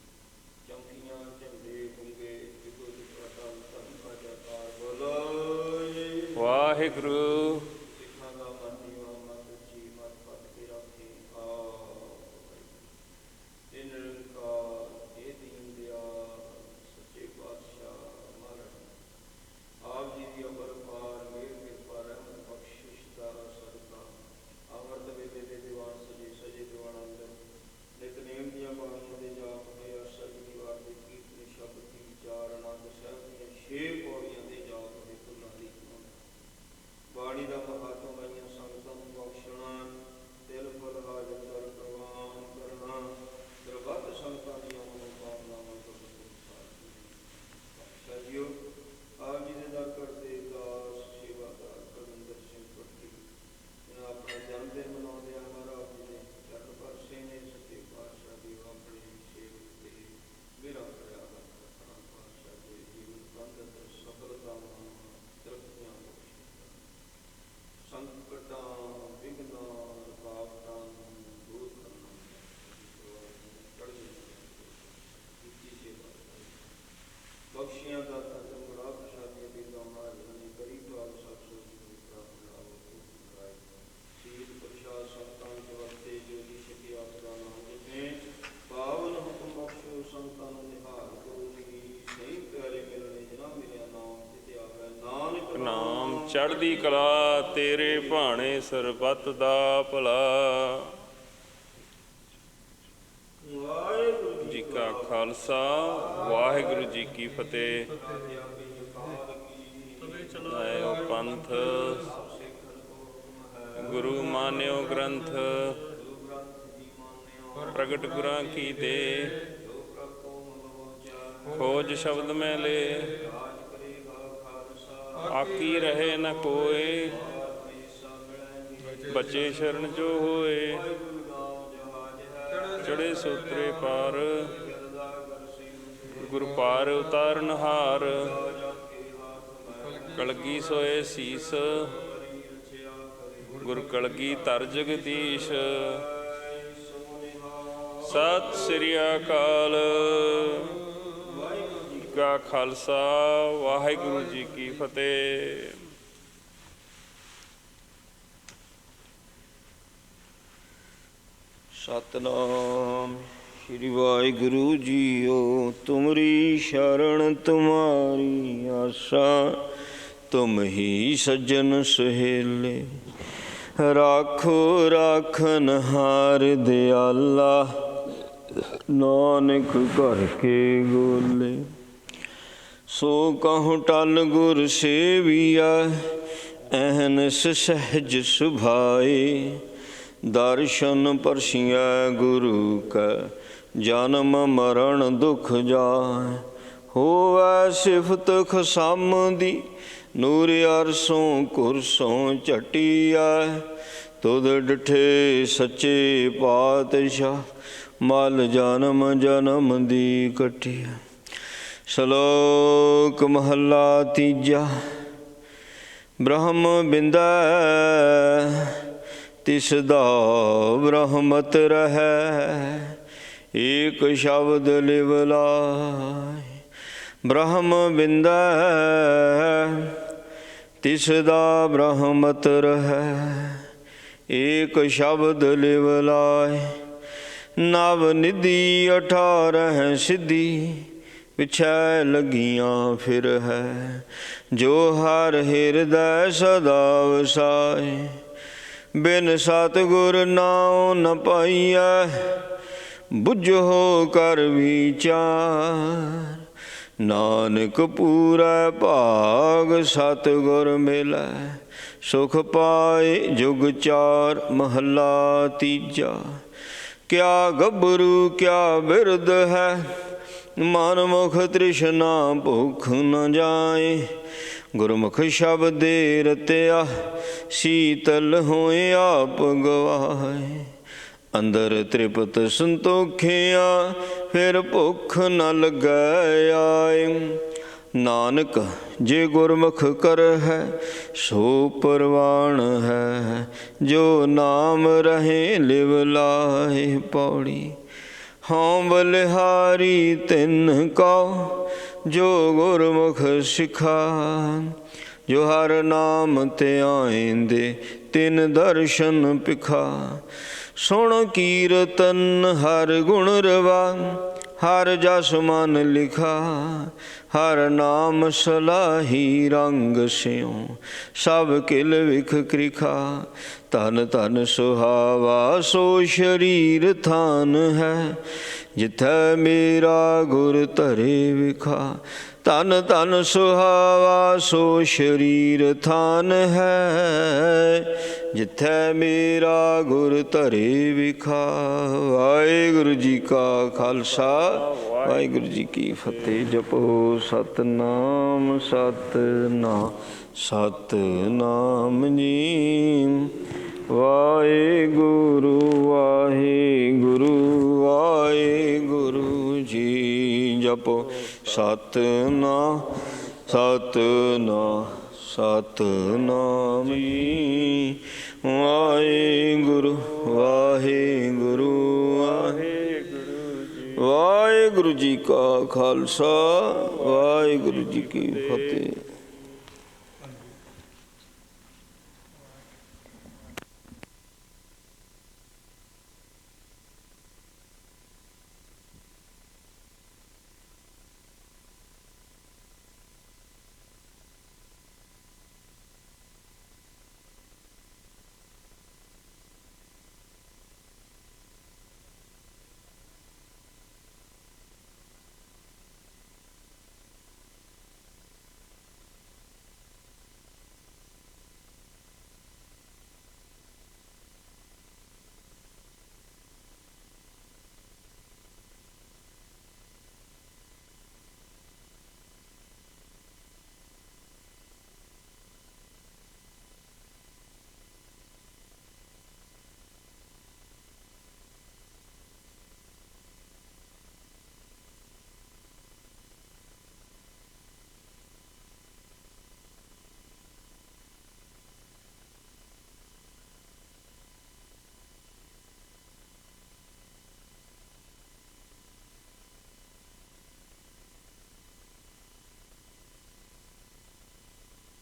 चौकियां झंडे गुंगे विगुल अटल धन का जयकार बोलो वाहिगुरु। सिखा का मन दीवा मत जी मत पत के रखे निरंकार हे दीन दयाल सच्चे पातशाह महाराज आप जी की अमर पार मेर कृपा रहमत बख्शिश दारा सदका अमृत वेले दे दीवान सजे सजे दीवानंद नितनेम दियां बाणियां दे जाप के अरसा जी वार दे कीर्तन शब्द की विचार आनंद साहिब दी 6 पौड़ियां दे जाप के फुल्लां दी बाणी दा ਚੜ੍ਹਦੀ ਕਲਾ ਤੇਰੇ ਭਾਣੇ ਸਰਬੱਤ ਦਾ ਭਲਾ। ਵਾਹਿਗੁਰੂ ਜੀ ਕਾ ਖਾਲਸਾ, ਵਾਹਿਗੁਰੂ ਜੀ ਕੀ ਫਤਿਹ। ਆਇਓ ਪੰਥ ਗੁਰੂ ਮਾਨਿਓ ਗ੍ਰੰਥ, ਪ੍ਰਗਟ ਗੁਰਾਂ ਕੀ ਦੇ ਖੋਜ ਸ਼ਬਦ ਮੈਂ ਲੇ। ਆਕੀ ਰਹੇ ਨ ਕੋਏ, ਬਚੇ ਸ਼ਰਨ ਜੋ ਹੋਏ। ਚੜੇ ਸੋਤਰੇ ਪਾਰ, ਗੁਰ ਪਾਰ ਉਤਾਰਨ ਹਾਰ। ਕਲਗੀ ਸੋਏ ਸੀਸ, ਗੁਰ ਕਲਗੀ ਧਰ ਜਗਦੀਸ਼। ਸਤਿ ਸ੍ਰੀ ਅਕਾਲ। ਕਾ ਖਾਲਸਾ, ਵਾਹਿਗੁਰੂ ਜੀ ਕੀ ਫਤਿਹ। ਸਤਨਾਮ ਸ੍ਰੀ ਵਾਹਿਗੁਰੂ ਜੀਓ। ਤੁਮਰੀ ਸ਼ਰਨ ਤੁਮਾਰੀ ਆਸਾ, ਤੁਮ ਹੀ ਸੱਜਣ ਸਹੇਲੇ। ਰਾਖੋ ਰਾਖਨ ਹਾਰ ਦਿਆਲਾ, ਨਾਨਕ ਘਰ ਕੇ ਗੋਲੇ। ਸੋ ਕਹੂੰ ਟਲ ਗੁਰ ਸੇਵੀਆ, ਅਹਨਿਸ ਸਹਿਜ ਸੁਭਾਏ। ਦਰਸ਼ਨ ਪਰਸਿਆ ਗੁਰੂ ਕੈ, ਜਨਮ ਮਰਨ ਦੁਖ ਜਾਏ। ਹੋਵੈ ਸਿਫਤ ਖਸਮ ਦੀ, ਨੂਰ ਅਰਸੋਂ ਕੁਰਸੋਂ ਝਟੀਆ। ਤੁਧ ਡਿਠੇ ਸੱਚੇ ਪਾਤਸ਼ਾਹ, ਮਲ ਜਨਮ ਜਨਮ ਦੀ ਕਟਿਆ। ਸ਼ਲੋਕ ਮਹੱਲਾ ਤੀਜਾ। ਬ੍ਰਹਮ ਬਿੰਦੈ ਤਿਸ ਦਾ ਬ੍ਰਹਮਤ ਰਹੈ, ਏਕ ਸ਼ਬਦ ਲਿਵ ਲਾਇ। ਬ੍ਰਹਮ ਬਿੰਦੈ ਤਿਸ ਦਾ ਬ੍ਰਹਮਤ ਰਹੈ, ਏਕ ਸ਼ਬਦ ਲਿਵ ਲਾਇ। ਨਵ ਨਿਧੀ 18 ਸਿੱਧੀ, ਪਿਛੈ ਲੱਗੀਆਂ ਫਿਰ ਹੈ। ਜੋ ਹਰ ਹਿਰਦੈ ਸਦਾ ਵਸਾਏ, ਬਿਨ ਸਤਿਗੁਰ ਨਾਉ ਨ ਪਾਈਐ। ਬੁੱਝੋ ਕਰ ਵਿਚਾਰ, ਨਾਨਕ ਪੂਰੈ ਭਾਗ। ਸਤਿਗੁਰ ਮਿਲੈ ਸੁਖ ਪਾਏ, ਜੁਗ ਚਾਰ। ਮਹੱਲਾ ਤੀਜਾ। ਕਿਆ ਗੱਭਰੂ ਕਿਆ ਬਿਰਧ ਹੈ, ਮਨ ਮੁਖ ਤ੍ਰਿਸ਼ਨਾ ਭੁਖ ਨ ਜਾਏ। ਗੁਰਮੁਖ ਸ਼ਬਦੇ ਰਤਿਆ, ਸੀਤਲ ਹੋਏ ਆਪ ਗਵਾਏ। ਅੰਦਰ ਤ੍ਰਿਪਤ ਸੰਤੋਖਿਆ, ਫਿਰ ਭੁੱਖ ਨ ਲੱਗੈ ਆਏ। ਨਾਨਕ ਜੇ ਗੁਰਮੁਖ ਕਰ ਹੈ, ਸੋ ਪਰਵਾਣ ਹੈ। ਜੋ ਨਾਮ ਰਹੇ ਲਿਵ ਲਾਏ। ਪੌੜੀ। ਹਉ ਬਲਿਹਾਰੀ ਤਿਨ ਕਉ, ਜੋ ਗੁਰਮੁਖ ਸਿਖਾ। ਜੋ ਹਰ ਨਾਮ ਧਿਆਇਂਦੇ, ਤਿਨ ਦਰਸ਼ਨ ਪਿਖਾ। ਸੁਣ ਕੀਰਤਨ ਹਰ ਗੁਣ ਰਵਾ, ਹਰ ਜਸ ਮਨ ਲਿਖਾ। ਹਰ ਨਾਮ ਸਲਾਹੀ ਰੰਗ ਸਿਉ, ਸਭ ਕਿਲ ਵਿਖ ਕ੍ਰਿਖਾ। ਧਨ ਧਨ ਸੁਹਾਵਾ ਸੋ ਸਰੀਰ ਥਾਨ ਹੈ, ਜਿਥੈ ਮੇਰਾ ਗੁਰ ਧਰੇ ਵਿਖਾ। ਧਨ ਧਨ ਸੁਹਾਵਾ ਸੋ ਸਰੀਰ ਥਾਨ ਹੈ, ਜਿਥੈ ਮੇਰਾ ਗੁਰ ਧਰੇ ਵਿਖਾ। ਵਾਹਿਗੁਰੂ ਜੀ ਕਾ ਖਾਲਸਾ, ਵਾਹਿਗੁਰੂ ਜੀ ਕੀ ਫਤਿਹ। ਜਪੋ ਸਤਨਾਮ ਸਤਨਾਮ ਸਤਨਾਮ ਜੀ। ਵਾਹਿਗੁਰੂ ਵਾਹਿਗੁਰੂ ਵਾਹਿਗੁਰੂ ਜੀ। ਜਪੋ ਸਤਨਾਮ ਸਤਨਾਮ ਸਤਨਾਮ ਜੀ। ਵਾਹਿਗੁਰੂ ਵਾਹਿਗੁਰੂ ਵਾਹਿਗੁਰੂ ਜੀ ਕਾ ਖਾਲਸਾ, ਵਾਹਿਗੁਰੂ ਜੀ ਕੀ ਫਤਿਹ।